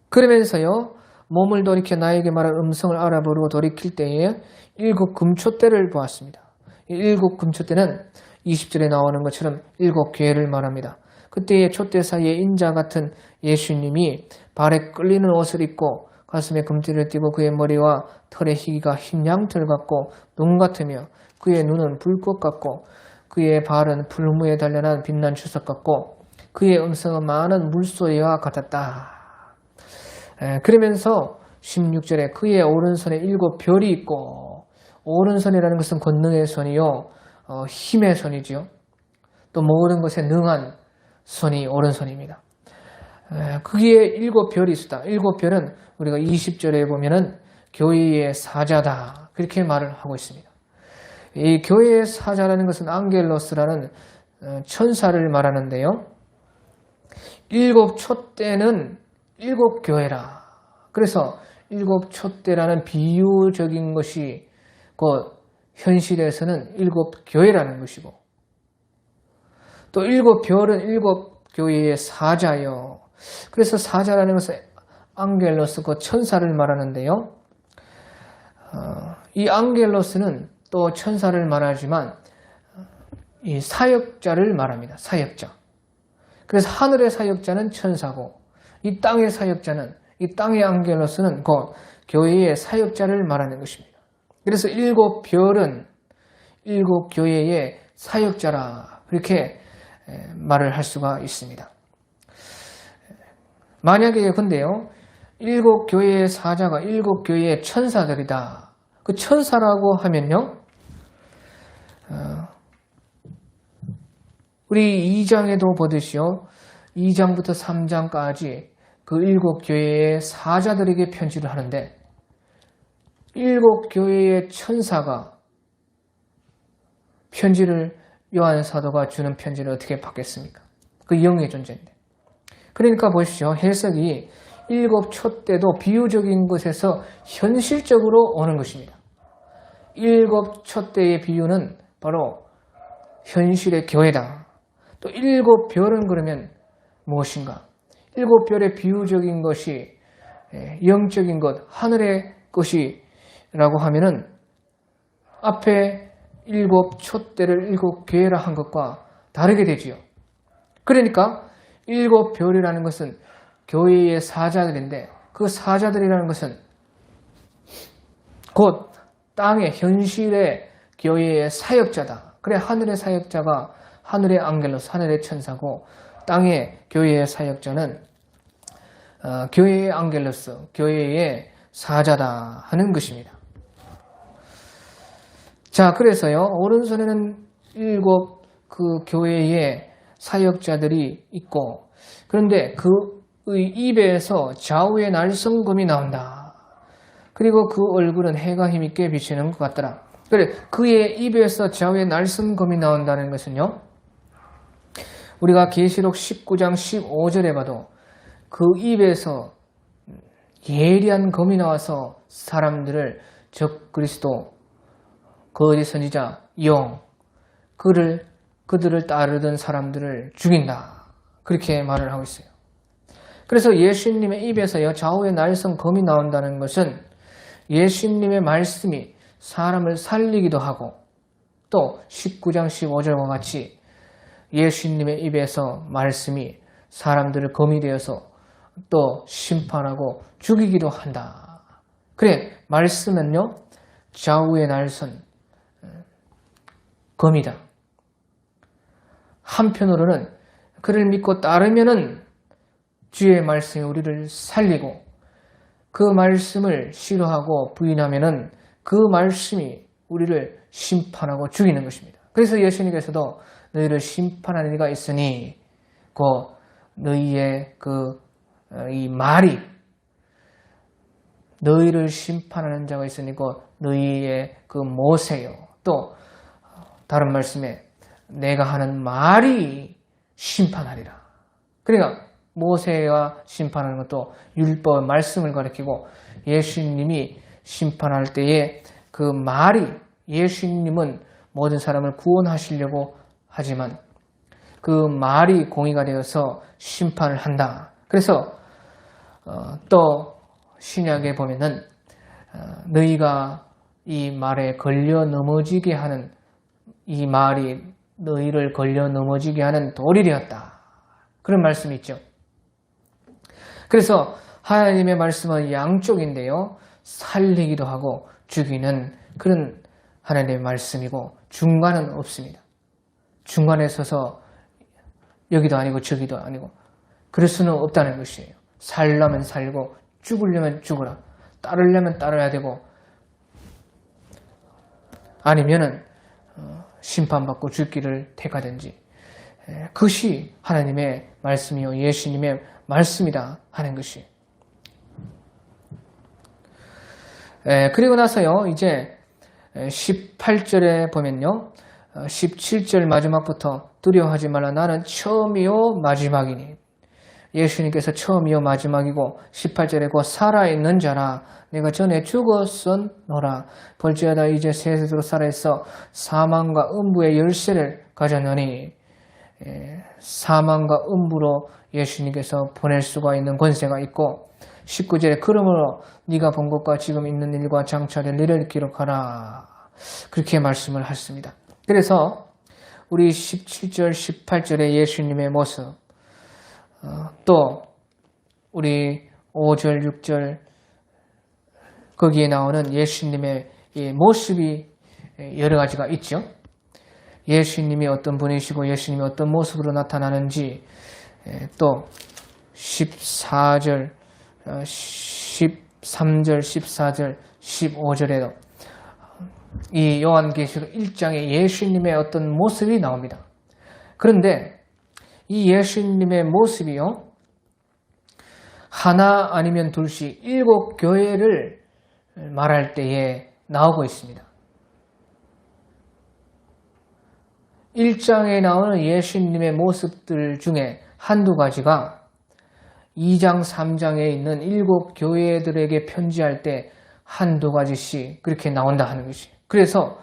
그러면서요, 몸을 돌이켜 나에게 말한 음성을 알아보려고 돌이킬 때에 7 금초대를 보았습니다. 이 7 금초대는 20절에 나오는 것처럼 7교회를 말합니다. 그때의 촛대 사이에 인자 같은 예수님이 발에 끌리는 옷을 입고 가슴에 금띠를 띠고 그의 머리와 털의 희기가 흰 양털 같고 눈 같으며 그의 눈은 불꽃 같고 그의 발은 풀무에 단련한 빛난 주석 같고 그의 음성은 많은 물소리와 같았다. 그러면서 16절에 그의 오른손에 7 별이 있고, 오른손이라는 것은 권능의 손이요 힘의 손이지요. 또 모든 것에 능한 손이 오른손입니다. 거기에 7 별이 있었다. 7 별은 우리가 20절에 보면은 교회의 사자다, 그렇게 말을 하고 있습니다. 이 교회의 사자라는 것은 앙겔로스라는 천사를 말하는데요. 7 촛대는 7 교회라. 그래서 7 촛대라는 비유적인 것이 곧 현실에서는 7 교회라는 것이고, 또 7 별은 7 교회의 사자요. 그래서 사자라는 것은 앙겔로스, 그 천사를 말하는데요. 이 앙겔로스는 또 천사를 말하지만 이 사역자를 말합니다. 사역자. 그래서 하늘의 사역자는 천사고, 이 땅의 사역자는, 이 땅의 앙겔로스는 곧 교회의 사역자를 말하는 것입니다. 그래서 7 별은 7 교회의 사역자라, 그렇게 말을 할 수가 있습니다. 만약에 근데요, 7 교회의 사자가 7 교회의 천사들이다. 그 천사라고 하면요, 우리 2장에도 보듯이요, 2장부터 3장까지 그 7 교회의 사자들에게 편지를 하는데 7 교회의 천사가 편지를, 요한 사도가 주는 편지를 어떻게 받겠습니까? 그 영의 존재인데. 그러니까 보십시오. 해석이 7 촛대도 비유적인 것에서 현실적으로 오는 것입니다. 일곱 촛대의 비유는 바로 현실의 교회다. 또 일곱 별은 그러면 무엇인가? 일곱 별의 비유적인 것이 영적인 것, 하늘의 것이라고 하면은 앞에 일곱 촛대를 일곱 교회라 한 것과 다르게 되지요. 그러니까 일곱 별이라는 것은 교회의 사자들인데 그 사자들이라는 것은 곧 땅의 현실의 교회의 사역자다. 그래 하늘의 사역자가 하늘의 앙겔로스, 하늘의 천사고 땅의 교회의 사역자는 교회의 앙겔로스, 교회의 사자다 하는 것입니다. 자, 그래서요, 오른손에는 일곱 그 교회의 사역자들이 있고, 그런데 그의 입에서 좌우의 날성검이 나온다. 그리고 그 얼굴은 해가 힘있게 비치는 것 같더라. 그래, 그의 입에서 좌우의 날성검이 나온다는 것은요, 우리가 계시록 19장 15절에 봐도 그 입에서 예리한 검이 나와서 사람들을 적 그리스도, 거짓 선지자, 영, 그들을 따르던 사람들을 죽인다. 그렇게 말을 하고 있어요. 그래서 예수님의 입에서요, 좌우의 날성 검이 나온다는 것은 예수님의 말씀이 사람을 살리기도 하고 또 19장 15절과 같이 예수님의 입에서 말씀이 사람들을 검이 되어서 또 심판하고 죽이기도 한다. 그래, 말씀은요, 좌우의 날선 검이다. 한편으로는 그를 믿고 따르면은 주의 말씀이 우리를 살리고 그 말씀을 싫어하고 부인하면은 그 말씀이 우리를 심판하고 죽이는 것입니다. 그래서 예수님께서도 너희를 심판하는 이가 있으니 그 너희의 이 말이 너희를 심판하는 자가 있으니 그 너희의 그 모세요. 또 다른 말씀에 내가 하는 말이 심판하리라. 그러니까 모세가 심판하는 것도 율법 말씀을 가리키고 예수님이 심판할 때에 그 말이 예수님은 모든 사람을 구원하시려고 하지만 그 말이 공의가 되어서 심판을 한다. 그래서 또 신약에 보면은 너희가 이 말에 걸려 넘어지게 하는 이 말이 너희를 걸려 넘어지게 하는 돌이 되었다. 그런 말씀이 있죠. 그래서 하나님의 말씀은 양쪽인데요. 살리기도 하고 죽이는 그런 하나님의 말씀이고 중간은 없습니다. 중간에 서서 여기도 아니고 저기도 아니고 그럴 수는 없다는 것이에요. 살려면 살고 죽으려면 죽어라. 따르려면 따라야 되고 아니면은 심판받고 죽기를 택하든지 그것이 하나님의 말씀이요 예수님의 말씀이다 하는 것이. 그리고 나서요 이제 18절에 보면요 17절 마지막부터 두려워하지 말라 나는 처음이요 마지막이니 예수님께서 처음이요 마지막이고 18절에 곧 살아있는 자라 내가 전에 죽었었노라 벌지어다 이제 세세로 살아있어 사망과 음부의 열쇠를 가졌노니 사망과 음부로 예수님께서 보낼 수가 있는 권세가 있고 19절에 그러므로 네가 본 것과 지금 있는 일과 장차될 일을 기록하라 그렇게 말씀을 하셨습니다. 그래서 우리 17절 18절의 예수님의 모습 또 우리 5절 6절 거기에 나오는 예수님의 모습이 여러 가지가 있죠. 예수님이 어떤 분이시고 예수님이 어떤 모습으로 나타나는지 또 14절 13절 14절 15절에도 이 요한계시록 1장에 예수님의 어떤 모습이 나옵니다. 그런데 이 예수님의 모습이요 하나 아니면 둘씩 7교회를 말할 때에 나오고 있습니다. 1장에 나오는 예수님의 모습들 중에 한두 가지가 2장 3장에 있는 7교회들에게 편지할 때 한두 가지씩 그렇게 나온다 하는 것이. 그래서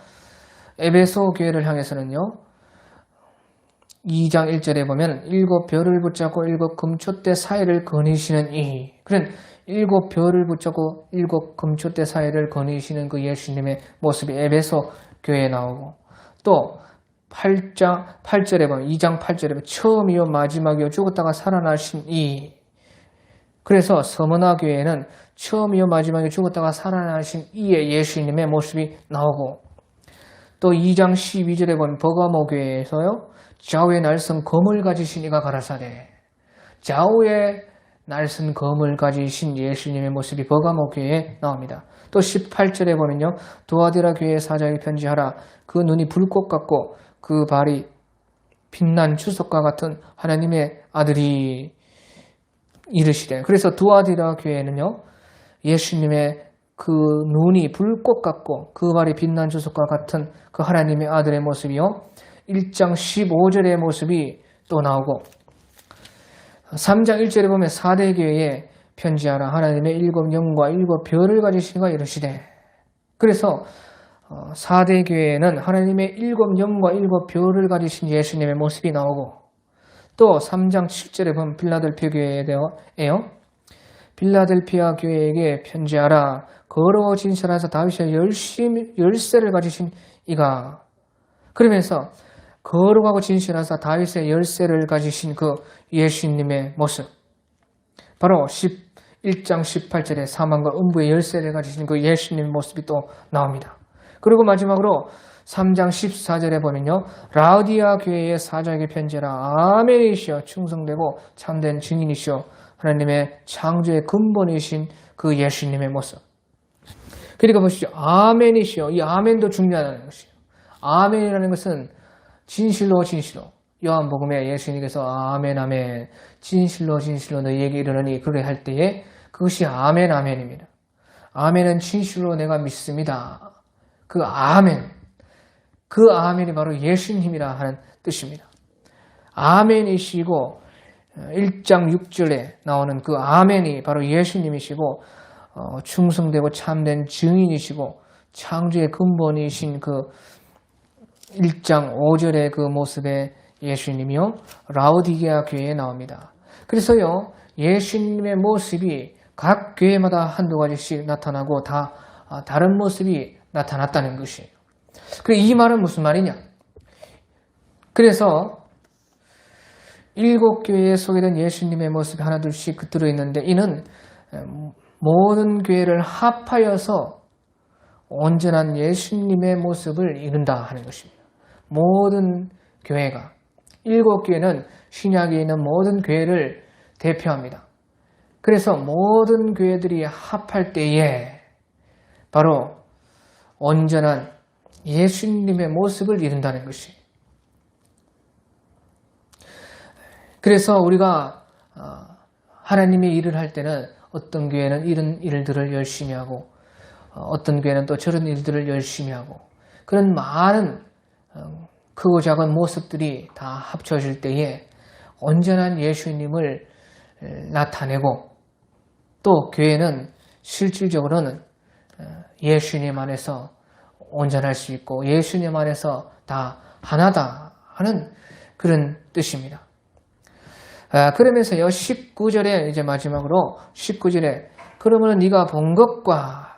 에베소 교회를 향해서는요. 2장 1절에 보면 일곱 별을 붙잡고 일곱 금촛대 사이를 거니시는 이. 그런 일곱 별을 붙잡고 일곱 금촛대 사이를 거니시는 그 예수님의 모습이 에베소 교회에 나오고, 또 8절에 보면 2장 8절에 보면 처음이요 마지막이요 죽었다가 살아나신 이. 그래서 서머나 교회에는 처음이요 마지막이요 죽었다가 살아나신 이의 예수님의 모습이 나오고, 또 2장 12절에 보면 버가모 교회에서요 좌우에 날선 검을 가지신 이가 가라사대. 좌우에 날선 검을 가지신 예수님의 모습이 버가모 교회에 나옵니다. 또 18절에 보면요. 두아디라 교회의 사자에게 편지하라. 그 눈이 불꽃 같고 그 발이 빛난 주석과 같은 하나님의 아들이 이르시되. 그래서 두아디라 교회는요. 예수님의 그 눈이 불꽃 같고 그 발이 빛난 주석과 같은 그 하나님의 아들의 모습이요. 1장 15절의 모습이 또 나오고, 3장 1절에 보면 사대교회에 편지하라. 하나님의 일곱 영과 일곱 별을 가지시니가 이르시되. 그래서 사대교회에는 하나님의 일곱 영과 일곱 별을 가지신 예수님의 모습이 나오고, 또 3장 7절에 보면 빌라델피아 교회에요. 빌라델피아 교회에게 편지하라. 거룩하고 진실하사 다윗의 열쇠를 가지신 이가. 그러면서 거룩하고 진실하사 다윗의 열쇠를 가지신 그 예수님의 모습, 바로 1장 18절에 사망과 음부의 열쇠를 가지신 그 예수님의 모습이 또 나옵니다. 그리고 마지막으로 3장 14절에 보면요. 라우디아 교회의 사자에게 편지하라. 아멘이시여 충성되고 참된 증인이시여 하나님의 창조의 근본이신 그 예수님의 모습. 그러니까 보시죠. 아멘이시여. 이 아멘도 중요하다는 것이에요. 아멘이라는 것은 진실로 진실로. 요한복음에 예수님께서 아멘 아멘 진실로 진실로 너희에게 이르노니 그렇게 할 때에 그것이 아멘 아멘입니다. 아멘은 진실로 내가 믿습니다. 그 아멘, 그 아멘이 바로 예수님이라 하는 뜻입니다. 아멘이시고 1장 6절에 나오는 그 아멘이 바로 예수님이시고 충성되고 참된 증인이시고 창조의 근본이신 그 1장 5절의 그 모습의 예수님이요 라우디게아 교회에 나옵니다. 그래서요 예수님의 모습이 각 교회마다 한두 가지씩 나타나고 다 다른 모습이 나타났다는 것이에요. 그리고 이 말은 무슨 말이냐? 그래서 7교회에 소개된 예수님의 모습이 하나둘씩 들어있는데 이는 모든 교회를 합하여서 온전한 예수님의 모습을 이룬다 하는 것입니다. 모든 교회가 7교회는 신약에 있는 모든 교회를 대표합니다. 그래서 모든 교회들이 합할 때에 바로 온전한 예수님의 모습을 이룬다는 것이에요. 그래서 우리가 하나님의 일을 할 때는 어떤 교회는 이런 일들을 열심히 하고 어떤 교회는 또 저런 일들을 열심히 하고 그런 많은 크고 작은 모습들이 다 합쳐질 때에 온전한 예수님을 나타내고 또 교회는 실질적으로는 예수님 안에서 온전할 수 있고 예수님 안에서 다 하나다 하는 그런 뜻입니다. 그러면서요 19절에 이제 마지막으로 19절에 그러면 네가 본 것과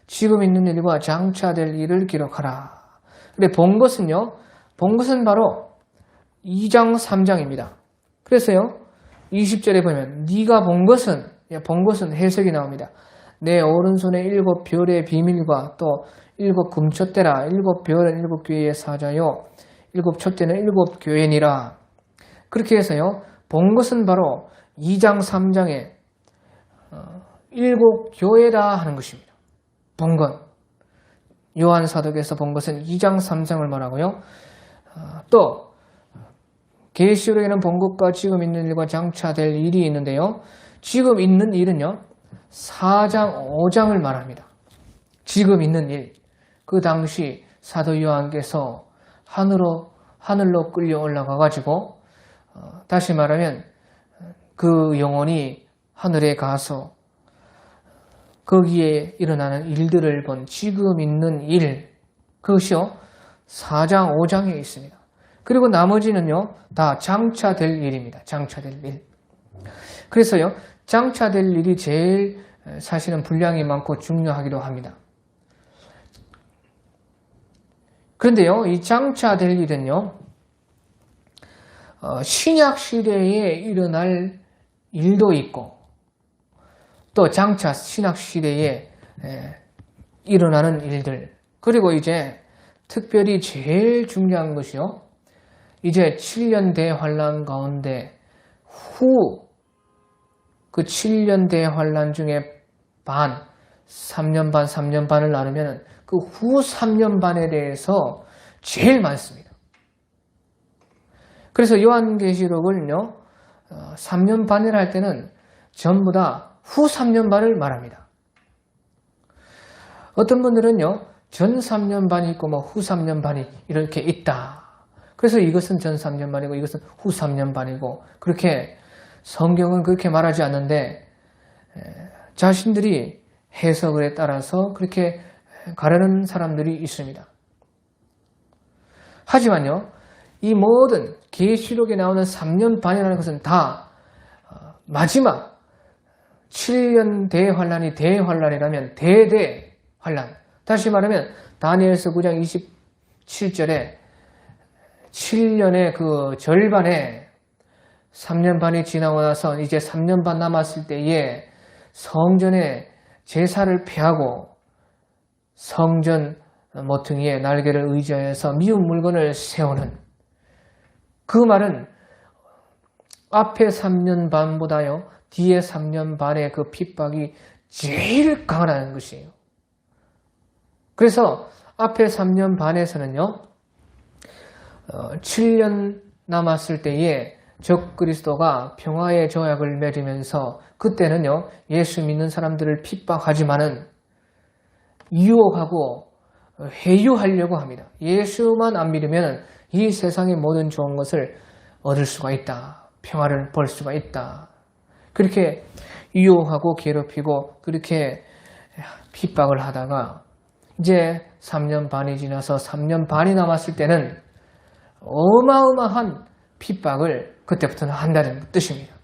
지금 있는 일과 장차 될 일을 기록하라. 근데 본 것은 바로 2장 3장입니다. 그래서요 20절에 보면 네가 본 것은 해석이 나옵니다. 내 오른손에 7 별의 비밀과 또 7 금촛대라. 7 별은 7 교회의 사자요 7 촛대는 7 교회니라. 그렇게 해서요 본 것은 바로 2장 3장에 7 교회다 하는 것입니다. 본 것. 요한 사도에서 본 것은 2장 3장을 말하고요. 또 계시록에는 본 것과 지금 있는 일과 장차 될 일이 있는데요. 지금 있는 일은요. 4장 5장을 말합니다. 지금 있는 일. 그 당시 사도 요한께서 하늘로 끌려 올라가 가지고 다시 말하면 그 영혼이 하늘에 가서 거기에 일어나는 일들을 본 지금 있는 일, 그것이요 4장 5장에 있습니다. 그리고 나머지는요 다 장차될 일입니다. 장차될 일. 그래서요 장차될 일이 제일 사실은 분량이 많고 중요하기도 합니다. 그런데요 이 장차될 일은요 신약 시대에 일어날 일도 있고 또 장차 신약 시대에 일어나는 일들, 그리고 이제 특별히 제일 중요한 것이요 이제 7년 대환란 가운데 후 그 7년 대환란 중에 반, 3년 반, 3년 반을 나누면 그 후 3년 반에 대해서 제일 많습니다. 그래서 요한계시록을요 3년 반이라 할 때는 전부 다 후 3년 반을 말합니다. 어떤 분들은요 전 3년 반이 있고 뭐 후 3년 반이 이렇게 있다. 그래서 이것은 전 3년 반이고 이것은 후 3년 반이고, 그렇게 성경은 그렇게 말하지 않는데 자신들이 해석에 따라서 그렇게 가르는 사람들이 있습니다. 하지만요 이 모든 계시록에 나오는 3년 반이라는 것은 다 마지막 7년 대환란이 대환란이라면 대대환란, 다시 말하면 다니엘서 9장 27절에 7년의 그 절반에 3년 반이 지나고 나서 이제 3년 반 남았을 때에 성전에 제사를 폐하고 성전 모퉁이에 날개를 의지하여서 미운 물건을 세우는, 그 말은 앞에 3년 반보다요 뒤에 3년 반의 그 핍박이 제일 강하다는 것이에요. 그래서 앞에 3년 반에서는요 7년 남았을 때에 적그리스도가 평화의 조약을 맺으면서 그때는요 예수 믿는 사람들을 핍박하지만은 유혹하고 회유하려고 합니다. 예수만 안 믿으면 이 세상의 모든 좋은 것을 얻을 수가 있다. 평화를 볼 수가 있다. 그렇게 유혹하고 괴롭히고 그렇게 핍박을 하다가 이제 3년 반이 지나서 3년 반이 남았을 때는 어마어마한 핍박을 그때부터는 한다는 뜻입니다.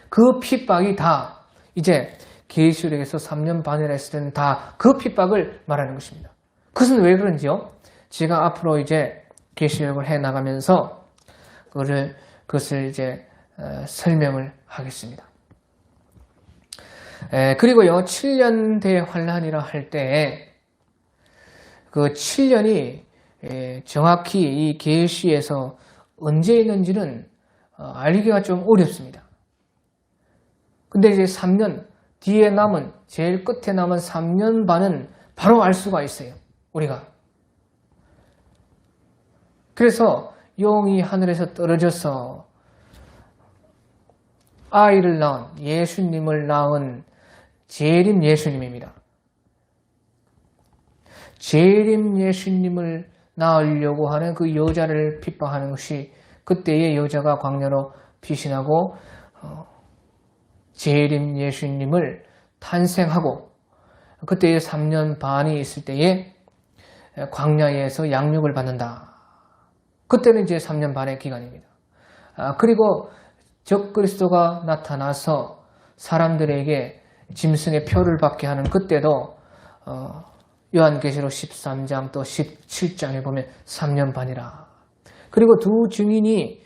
그 핍박이 다 이제 계시록에서 3년 반이라 했을 때는 다 그 핍박을 말하는 것입니다. 그것은 왜 그런지요? 제가 앞으로 이제 계시록을 해 나가면서 그것을 이제 설명을 하겠습니다. 그리고요 7년 대환란이라 할 때 그 7년이 정확히 이 계시에서 언제 있는지는 알기가 좀 어렵습니다. 근데 이제 3년 뒤에 남은, 제일 끝에 남은 3년 반은 바로 알 수가 있어요, 우리가. 그래서 용이 하늘에서 떨어져서 아이를 낳은, 예수님을 낳은 재림 예수님입니다. 재림 예수님을 낳으려고 하는 그 여자를 핍박하는 것이, 그때의 여자가 광야로 피신하고 재림 예수님을 탄생하고 그때의 3년 반이 있을 때에 광야에서 양육을 받는다. 그때는 이제 3년 반의 기간입니다. 그리고 적그리스도가 나타나서 사람들에게 짐승의 표를 받게 하는 그때도 요한계시록 13장 또 17장에 보면 3년 반이라. 그리고 두 증인이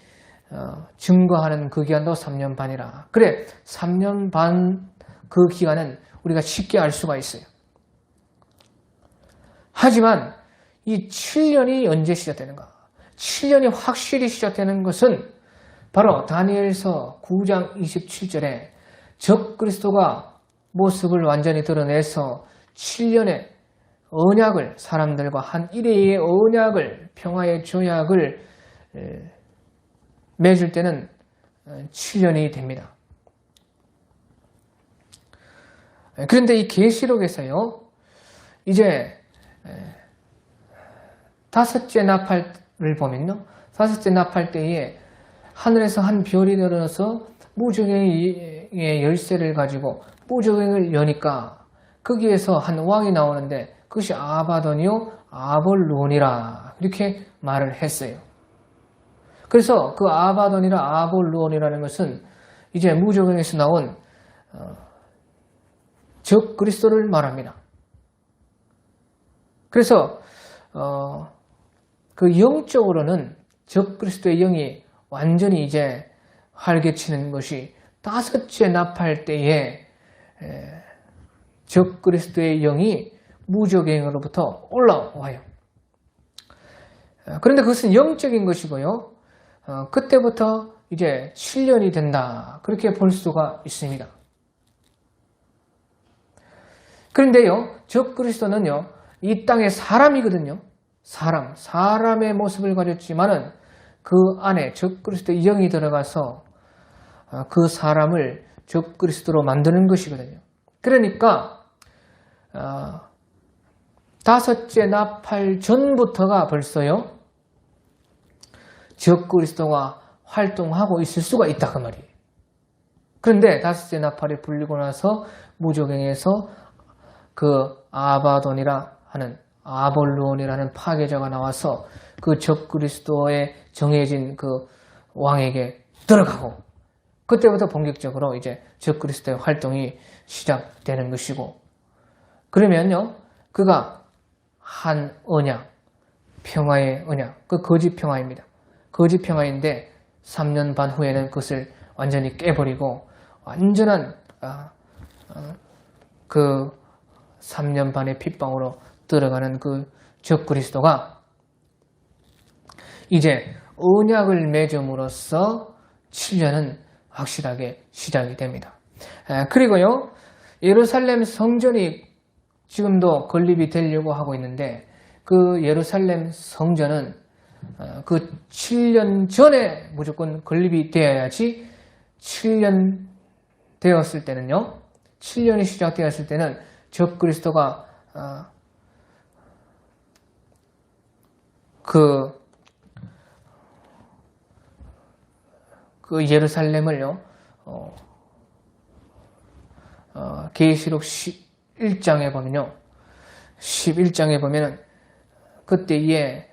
증거하는 그 기간도 3년 반이라. 그래, 3년 반 그 기간은 우리가 쉽게 알 수가 있어요. 하지만 이 7년이 언제 시작되는가? 7년이 확실히 시작되는 것은 바로 다니엘서 9장 27절에 적그리스도가 모습을 완전히 드러내서 7년의 언약을, 사람들과 한 일회의 언약을, 평화의 조약을 맺을 때는 7년이 됩니다. 그런데 이 계시록에서요 이제 다섯째 나팔을 보면요, 다섯째 나팔 때에 하늘에서 한 별이 내려서 무저갱의 열쇠를 가지고 무저갱을 여니까 거기에서 한 왕이 나오는데 그것이 아바돈이요 아볼루온이라 이렇게 말을 했어요. 그래서 그 아바돈이라 아볼루온이라는 것은 이제 무적행에서 나온 적 그리스도를 말합니다. 그래서 그 영적으로는 적 그리스도의 영이 완전히 이제 활개치는 것이 다섯째 납할 때에 적 그리스도의 영이 무적행으로부터 올라와요. 그런데 그것은 영적인 것이고요. 그때부터 이제 7년이 된다. 그렇게 볼 수가 있습니다. 그런데요, 적 그리스도는요, 이 땅의 사람이거든요. 사람의 모습을 가졌지만은 그 안에 적 그리스도의 영이 들어가서 그 사람을 적 그리스도로 만드는 것이거든요. 그러니까 다섯째 나팔 전부터가 벌써요, 적 그리스도가 활동하고 있을 수가 있다 그 말이에요. 그런데 다섯째 나팔이 불리고 나서 무적행에서 그 아바돈이라 하는 아볼루온이라는 파괴자가 나와서 그 적 그리스도의 정해진 그 왕에게 들어가고, 그때부터 본격적으로 이제 적 그리스도의 활동이 시작되는 것이고, 그러면요, 그가 한 언약, 평화의 언약, 그 거짓 평화입니다. 거짓 평화인데 3년 반 후에는 그것을 완전히 깨버리고 완전한 그 3년 반의 핏방으로 들어가는 그 적 그리스도가 이제 언약을 맺음으로써 7년은 확실하게 시작이 됩니다. 그리고요, 예루살렘 성전이 지금도 건립이 되려고 하고 있는데, 그 예루살렘 성전은 그 7년 전에 무조건 건립이 되어야지, 7년 되었을 때는요, 7년이 시작되었을 때는 적 그리스도가 그 예루살렘을요, 계시록 11장에 보면요, 11장에 보면은 그때에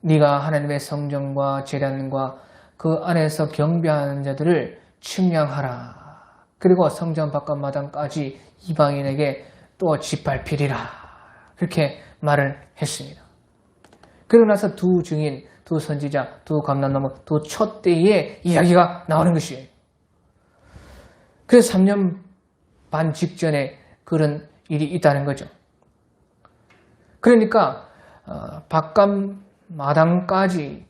네가 하나님의 성전과 제단과 그 안에서 경배하는 자들을 측량하라. 그리고 성전 바깥 마당까지 이방인에게 또 짓밟히리라. 그렇게 말을 했습니다. 그러고 나서 두 증인, 두 선지자, 두 감람나무, 두 촛대의 이야기가 나오는 것이에요. 그래서 3년 반 직전에 그런 일이 있다는 거죠. 그러니까 바깥 마당까지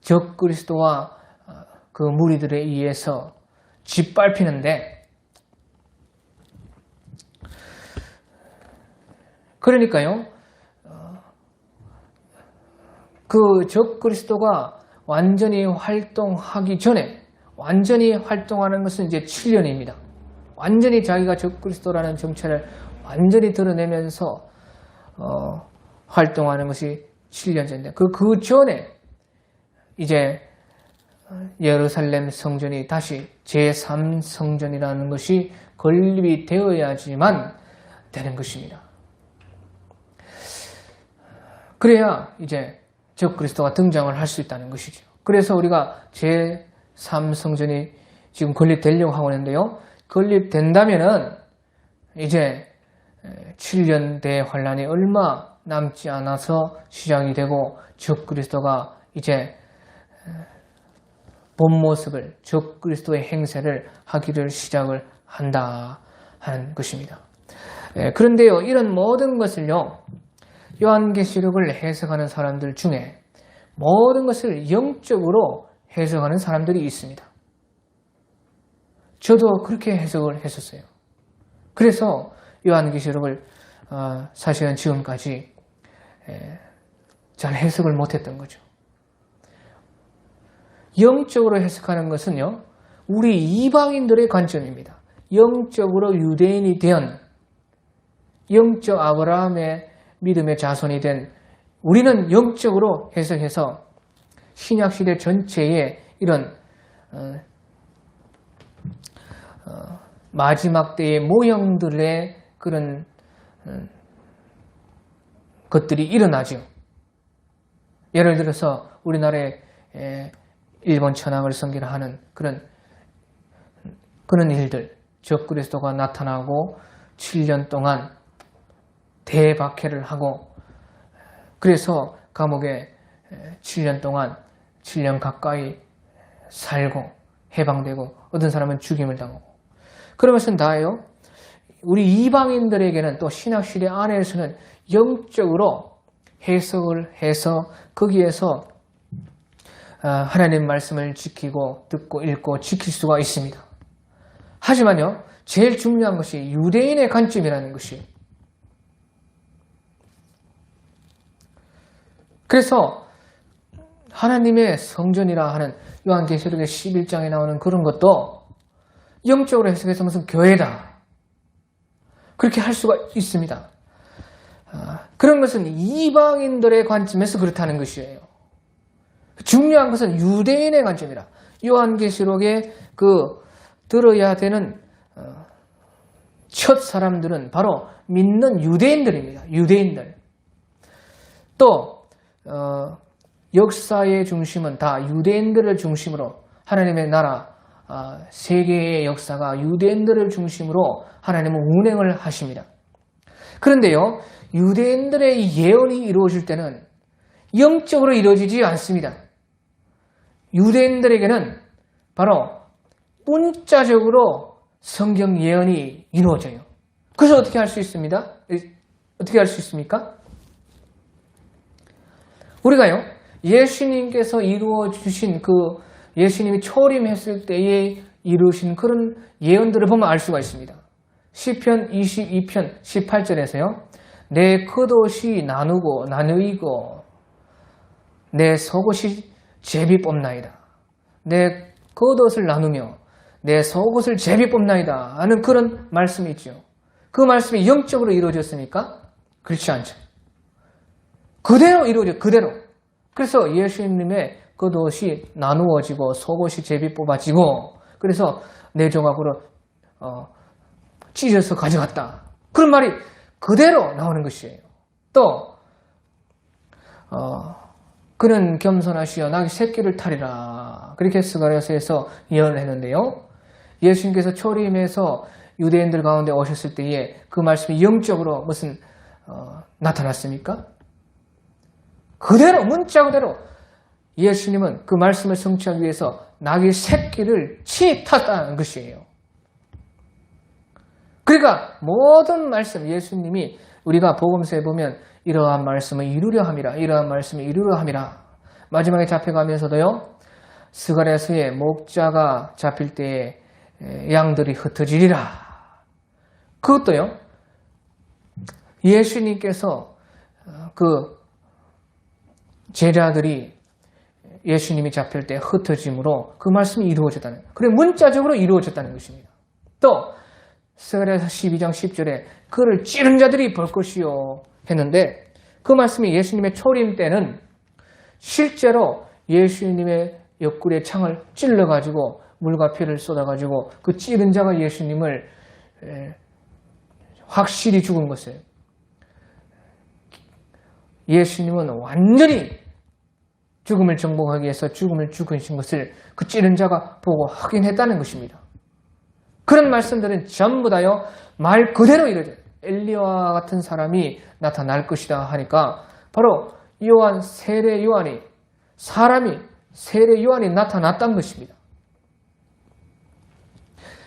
적 그리스도와 그 무리들에 의해서 짓밟히는데, 그러니까요, 그 적 그리스도가 완전히 활동하기 전에, 완전히 활동하는 것은 이제 7년입니다. 완전히 자기가 적 그리스도라는 정체를 완전히 드러내면서 활동하는 것이 7년 전인데, 그 전에 이제 예루살렘 성전이 다시 제3성전이라는 것이 건립이 되어야지만 되는 것입니다. 그래야 이제 적 그리스도가 등장을 할 수 있다는 것이죠. 그래서 우리가 제3성전이 지금 건립되려고 하고 있는데요, 건립된다면은 이제 7년 대환란이 얼마 남지 않아서 시작이 되고, 적 그리스도가 이제 본 모습을, 적 그리스도의 행세를 하기를 시작을 한다 하는 것입니다. 그런데요, 이런 모든 것을요, 요한계시록을 해석하는 사람들 중에 모든 것을 영적으로 해석하는 사람들이 있습니다. 저도 그렇게 해석을 했었어요. 그래서 요한계시록을 사실은 지금까지 잘 해석을 못했던 거죠. 영적으로 해석하는 것은요, 우리 이방인들의 관점입니다. 영적으로 유대인이 된, 영적 아브라함의 믿음의 자손이 된 우리는 영적으로 해석해서 신약시대 전체에 이런 마지막 때의 모형들의 그런 것들이 일어나죠. 예를 들어서 우리나라에 일본 천황을 섬기라 하는 그런 일들, 적그리스도가 나타나고 7년 동안 대박해를 하고 그래서 감옥에 7년 동안 7년 가까이 살고 해방되고 어떤 사람은 죽임을 당하고 그런 것은 다예요. 우리 이방인들에게는 또 신학시대 안에서는 영적으로 해석을 해서 거기에서 하나님 말씀을 지키고 듣고 읽고 지킬 수가 있습니다. 하지만요, 제일 중요한 것이 유대인의 관점이라는 것이에요. 그래서 하나님의 성전이라 하는 요한계시록의 11장에 나오는 그런 것도 영적으로 해석해서 무슨 교회다. 그렇게 할 수가 있습니다. 그런 것은 이방인들의 관점에서 그렇다는 것이에요. 중요한 것은 유대인의 관점이라. 요한계시록에 들어야 되는 첫 사람들은 바로 믿는 유대인들입니다. 유대인들. 또 역사의 중심은 다 유대인들을 중심으로 하나님의 나라, 세계의 역사가 유대인들을 중심으로 하나님은 운행을 하십니다. 그런데요, 유대인들의 예언이 이루어질 때는 영적으로 이루어지지 않습니다. 유대인들에게는 바로 문자적으로 성경 예언이 이루어져요. 그래서 어떻게 할 수 있습니다? 어떻게 할 수 있습니까? 우리가요, 예수님께서 이루어 주신 예수님이 초림했을 때에 이루신 그런 예언들을 보면 알 수가 있습니다. 시편 22편 18절에서요. 내 겉옷이 나누이고 내 속옷이 제비 뽑나이다. 내 겉옷을 나누며 내 속옷을 제비 뽑나이다 하는 그런 말씀이 있죠. 그 말씀이 영적으로 이루어졌습니까? 그렇지 않죠. 그대로 이루어져, 그대로. 그래서 예수님의 겉옷이 나누어지고 속옷이 제비 뽑아지고 그래서 네 조각으로 찢어서 가져갔다. 그런 말이 그대로 나오는 것이에요. 또 그는 겸손하시어 나귀 새끼를 타리라. 그렇게 스가랴서에서 예언을 했는데요. 예수님께서 초림해서 유대인들 가운데 오셨을 때에 그 말씀이 영적으로 무슨 나타났습니까? 그대로 문자 그대로 예수님은 그 말씀을 성취하기 위해서 나귀 새끼를 친히 탔다는 것이에요. 그러니까 모든 말씀 예수님이 우리가 복음서에 보면 이러한 말씀을 이루려 함이라. 이러한 말씀을 이루려 함이라. 마지막에 잡혀가면서도요. 스가랴서에 목자가 잡힐 때에 양들이 흩어지리라. 그것도요. 예수님께서 제자들이 예수님이 잡힐 때 흩어짐으로 그 말씀이 이루어졌다는 거예요. 그래 문자적으로 이루어졌다는 것입니다. 또 스가랴서 12장 10절에 그를 찌른 자들이 볼 것이요 했는데 그 말씀이 예수님의 초림 때는 실제로 예수님의 옆구리에 창을 찔러가지고 물과 피를 쏟아가지고 그 찌른 자가 예수님을 확실히 죽은 것이에요. 예수님은 완전히 죽음을 정복하기 위해서 죽음을 죽으신 것을 그 찌른 자가 보고 확인했다는 것입니다. 그런 말씀들은 전부 다요 말 그대로 이루어져요. 엘리야와 같은 사람이 나타날 것이다 하니까 바로 세례 요한이 세례 요한이 나타났다는 것입니다.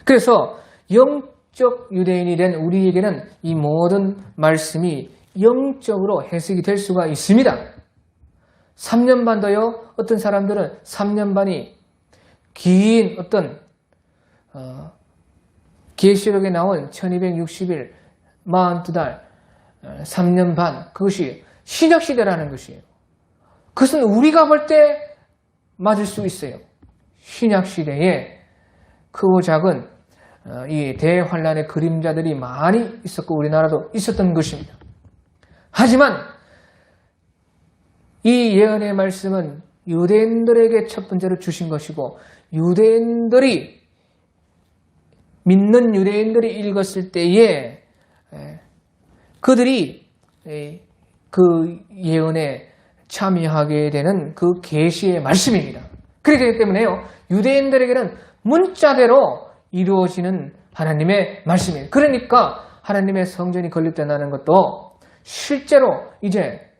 그래서 영적 유대인이 된 우리에게는 이 모든 말씀이 영적으로 해석이 될 수가 있습니다. 3년 반도요. 어떤 사람들은 3년 반이 긴 어떤 계시록에 나온 1260일 42달 3년 반 그것이 신약시대라는 것이에요. 그것은 우리가 볼 때 맞을 수 있어요. 신약시대에 크고 작은 이 대환란의 그림자들이 많이 있었고 우리나라도 있었던 것입니다. 하지만 이 예언의 말씀은 유대인들에게 첫 번째로 주신 것이고 믿는 유대인들이 읽었을 때에 그들이 그 예언에 참여하게 되는 그 계시의 말씀입니다. 그렇기 때문에요, 유대인들에게는 문자대로 이루어지는 하나님의 말씀이에요. 그러니까 하나님의 성전이 건립된다는 것도 실제로 이제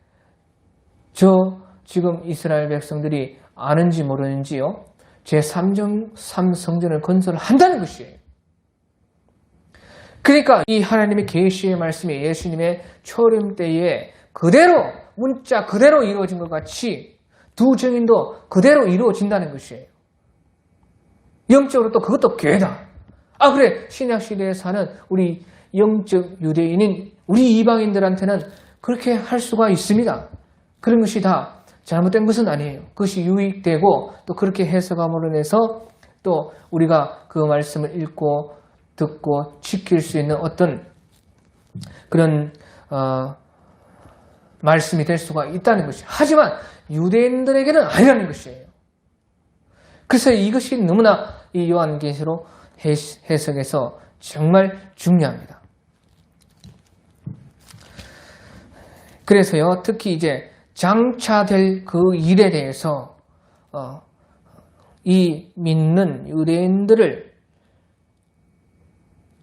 지금 이스라엘 백성들이 아는지 모르는지요, 제3성전을 건설한다는 것이에요. 그러니까 이 하나님의 계시의 말씀이 예수님의 초림 때에 그대로 문자 그대로 이루어진 것 같이 두 증인도 그대로 이루어진다는 것이에요. 영적으로 또 그것도 교회다. 아 그래, 신약시대에 사는 우리 영적 유대인인 우리 이방인들한테는 그렇게 할 수가 있습니다. 그런 것이 다 잘못된 것은 아니에요. 그것이 유익되고 또 그렇게 해석함으로 인해서 또 우리가 그 말씀을 읽고 듣고 지킬 수 있는 어떤 그런 말씀이 될 수가 있다는 것이에요. 하지만 유대인들에게는 아니라는 것이에요. 그래서 이것이 너무나 이 요한계시록 해석에서 정말 중요합니다. 그래서요, 특히 이제 장차될 그 일에 대해서 이 믿는 유대인들을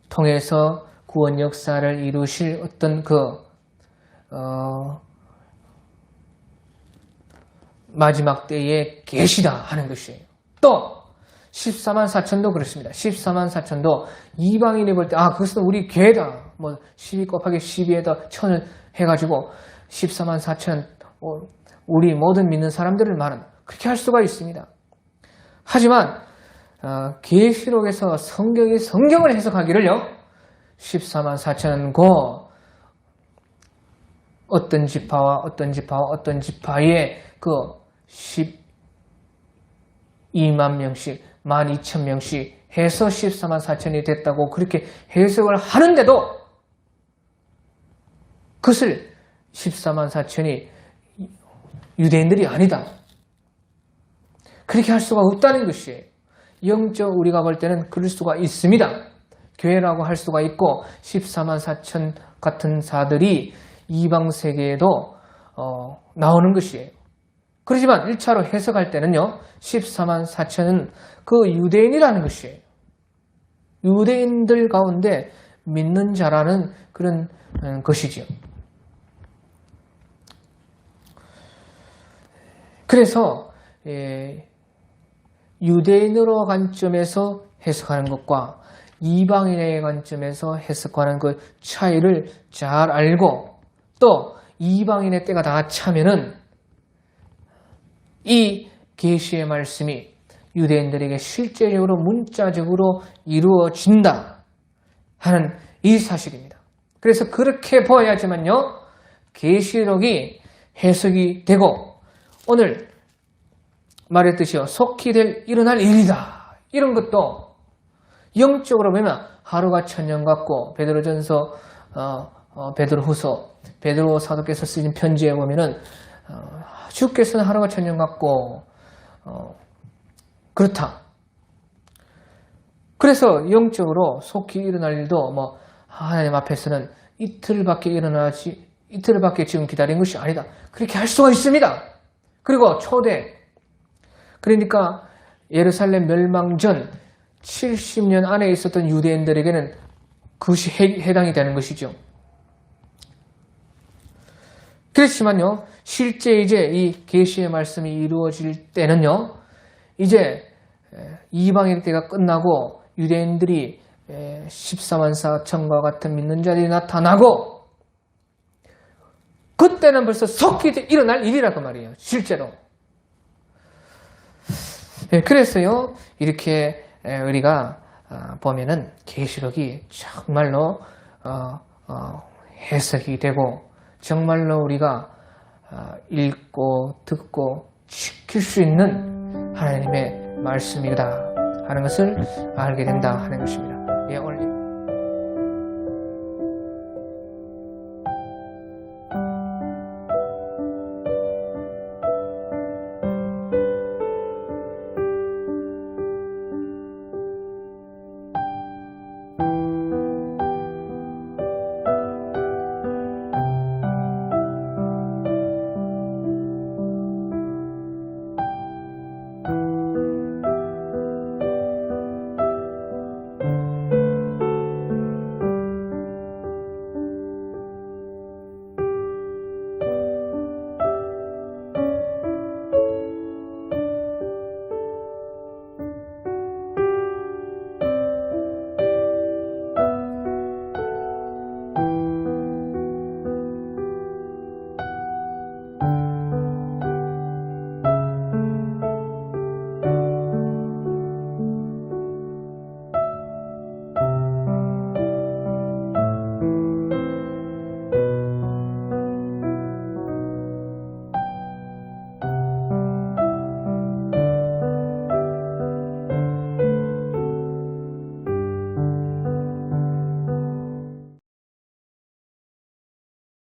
통해서 구원 역사를 이루실 어떤 마지막 때의 계시다 하는 것이에요. 또 14만 4천도 그렇습니다. 14만 4천도 이방인이 볼 때 그것은 우리 교회다. 12 곱하기 12에다 1000을 해가지고 14만 4천 우리 모든 믿는 사람들을 말한다. 그렇게 할 수가 있습니다. 하지만 계시록에서 성경이 성경을 해석하기를요, 14만 4천은 고 어떤 지파와 어떤 지파와 어떤 지파의 그 12만 명씩 12,000명씩 해서 14만 4천이 됐다고 그렇게 해석을 하는데도 그것을 14만 4천이 유대인들이 아니다. 그렇게 할 수가 없다는 것이에요. 영적 우리가 볼 때는 그럴 수가 있습니다. 교회라고 할 수가 있고 14만 4천 같은 자들이 이방 세계에도 나오는 것이에요. 그렇지만 1차로 해석할 때는요, 14만 4천은 그 유대인이라는 것이에요. 유대인들 가운데 믿는 자라는 그런 것이죠. 그래서 유대인으로 관점에서 해석하는 것과 이방인의 관점에서 해석하는 그 차이를 잘 알고 또 이방인의 때가 다 차면은 이 계시의 말씀이 유대인들에게 실제적으로 문자적으로 이루어진다 하는 이 사실입니다. 그래서 그렇게 보아야지만요, 계시록이 해석이 되고 오늘 말했듯이요, 속히 일어날 일이다. 이런 것도 영적으로 보면 하루가 천년 같고, 베드로전서, 베드로후서, 베드로 사도께서 쓰신 편지에 보면은 주께서는 하루가 천년 같고 그렇다. 그래서 영적으로 속히 일어날 일도 하나님 앞에서는 이틀밖에 지금 기다린 것이 아니다. 그렇게 할 수가 있습니다. 그리고 그러니까 예루살렘 멸망 전 70년 안에 있었던 유대인들에게는 그것이 해당이 되는 것이죠. 그렇지만요, 실제 이제 이 계시의 말씀이 이루어질 때는요, 이제 이방인 때가 끝나고 유대인들이 14만 4천과 같은 믿는 자들이 나타나고, 그때는 벌써 속히 일어날 일이라고 말이에요. 실제로. 그래서요, 이렇게 우리가 보면은 계시록이 정말로 해석이 되고 정말로 우리가 읽고 듣고 지킬 수 있는 하나님의 말씀이다 하는 것을 알게 된다 하는 것입니다. 오늘